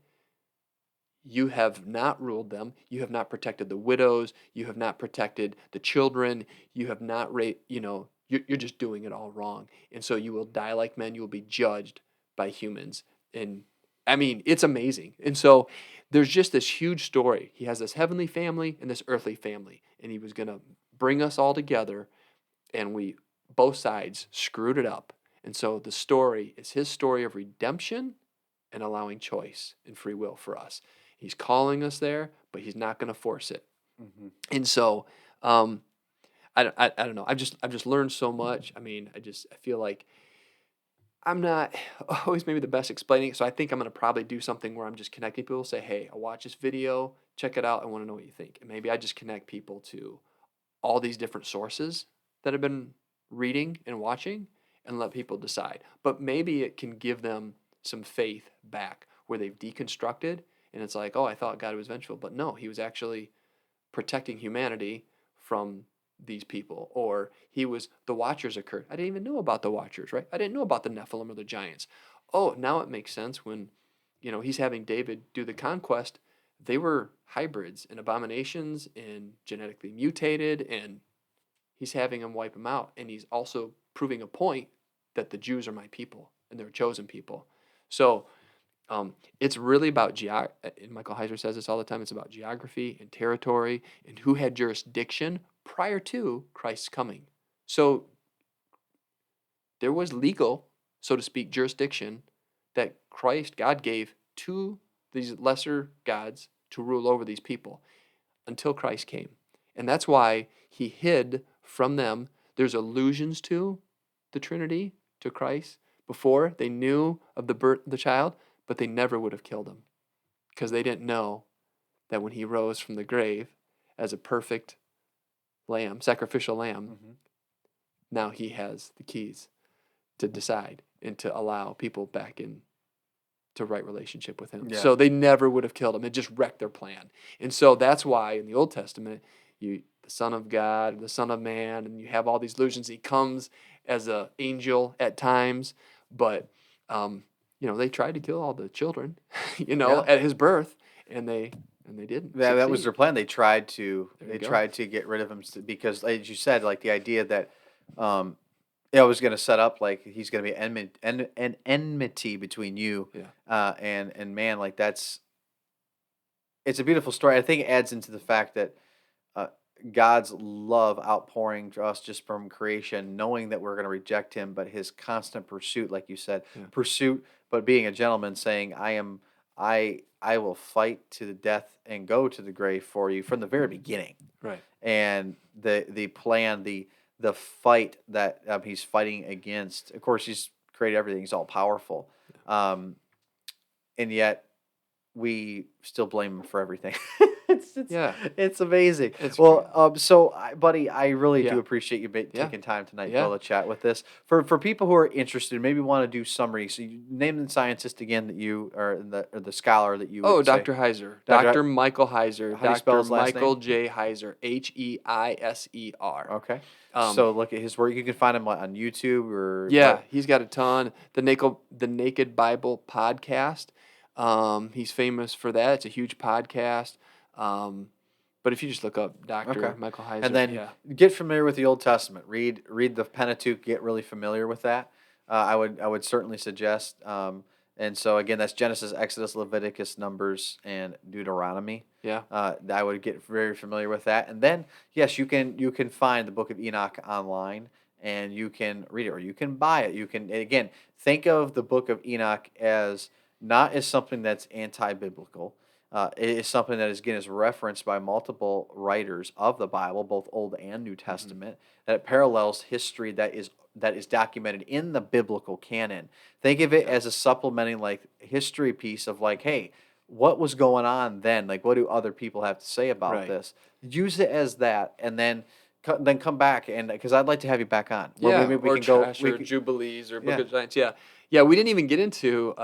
You have not ruled them. You have not protected the widows. You have not protected the children. You have not, you're just doing it all wrong. And so you will die like men. You will be judged by humans. And I mean, it's amazing. And so there's just this huge story. He has this heavenly family and this earthly family. And he was going to bring us all together. And both sides screwed it up. And so the story is his story of redemption and allowing choice and free will for us. He's calling us there, but he's not going to force it. Hmm. And so, um, I don't know. I've just learned so much. I mean, I feel like I'm not always maybe the best explaining it. So I think I'm going to probably do something where I'm just connecting people, say, hey, I watch this video, check it out. I want to know what you think. And maybe I just connect people to all these different sources that I've been reading and watching and let people decide. But maybe it can give them some faith back where they've deconstructed and it's like, oh, I thought God was vengeful. But no, he was actually protecting humanity from these people. Or the Watchers occurred. I didn't even know about the Watchers, right? I didn't know about the Nephilim or the giants. Oh, now it makes sense when, he's having David do the conquest. They were hybrids and abominations and genetically mutated, and he's having them wipe them out. And he's also proving a point that the Jews are my people and they're a chosen people. So it's really about and Michael Heiser says this all the time. It's about geography and territory and who had jurisdiction prior to Christ's coming. So there was legal, so to speak, jurisdiction that God gave to these lesser gods to rule over these people until Christ came. And that's why he hid from them. There's allusions to the Trinity to Christ before they knew of the birth of the child, but they never would have killed him because they didn't know that when he rose from the grave as a perfect lamb, sacrificial lamb, Mm-hmm. now he has the keys to decide and to allow people back in to right relationship with him. Yeah. So they never would have killed him. It just wrecked their plan. And so that's why in the Old Testament, the Son of God, the Son of Man, and you have all these illusions. He comes as an angel at times, but they tried to kill all the children, Yeah. at his birth, and they didn't. Yeah, that was succeed. their plan. They tried to There you go. get rid of him because, as you said, like the idea that it was going to set up like he's going to be an enmity between you and man. Like it's a beautiful story. I think it adds into the fact that uh, God's love outpouring to us just from creation, knowing that we're going to reject him, but his constant pursuit, like you said, pursuit, but being a gentleman, saying, I will fight to the death and go to the grave for you from the very beginning. Right. And the plan, the fight that he's fighting against. Of course, he's created everything. He's all powerful, and yet we still blame him for everything. It's amazing. It's Buddy, I really do Yeah. appreciate you taking time tonight to be Yeah. able to chat with this. For people who are interested, maybe want to do summary. So you name the scientist again that you or the scholar that you. Oh, would say. Dr. Heiser. Dr. Dr. Michael Heiser. How do you spell Dr. his last Michael name? J. Heiser. Heiser. Okay. So look at his work. You can find him on YouTube or He's got a ton. The Naked Bible podcast. He's famous for that. It's a huge podcast. But if you just look up Dr. Michael Heiser, and then get familiar with the Old Testament. Read the Pentateuch. Get really familiar with that. I would certainly suggest. And so again, that's Genesis, Exodus, Leviticus, Numbers, and Deuteronomy. Yeah. I would get very familiar with that. And then yes, you can find the Book of Enoch online, and you can read it or you can buy it. You can again think of the Book of Enoch as not as something that's anti-biblical. It is something that is referenced by multiple writers of the Bible, both Old and New Testament, that it parallels history that is documented in the biblical canon. Think of it as a supplementing like history piece of like, hey, what was going on then? Like, what do other people have to say about this? Use it as that, and then come back, and because I'd like to have you back on. Maybe we or can go. Trash or Jubilees or Book of Giants. Yeah. We didn't even get into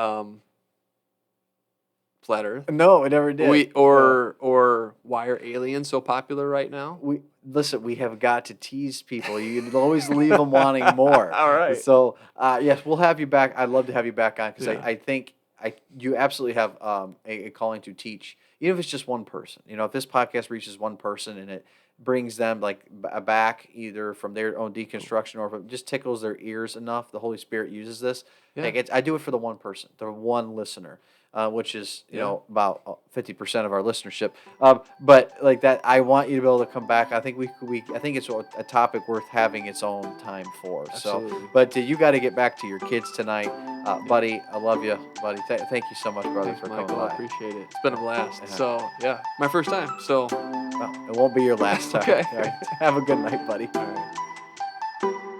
Flat Earth. No, we never did. Or why are aliens so popular right now? We have got to tease people. You always leave them wanting more. All right. So yes, we'll have you back. I'd love to have you back on because I think you absolutely have a calling to teach, even if it's just one person. If this podcast reaches one person and it brings them like back either from their own deconstruction or if it just tickles their ears enough, the Holy Spirit uses this. Like I do it for the one person, the one listener. Which is about 50% of our listenership. But like that, I want you to be able to come back. I think I think it's a topic worth having its own time for. Absolutely. So, but you got to get back to your kids tonight, buddy. I love you, buddy. Thank you so much, brother, Thanks, for Michael. coming by. I appreciate it. It's been a blast. So my first time. So Well, it won't be your last time. Okay. All right. Have a good night, buddy. all right.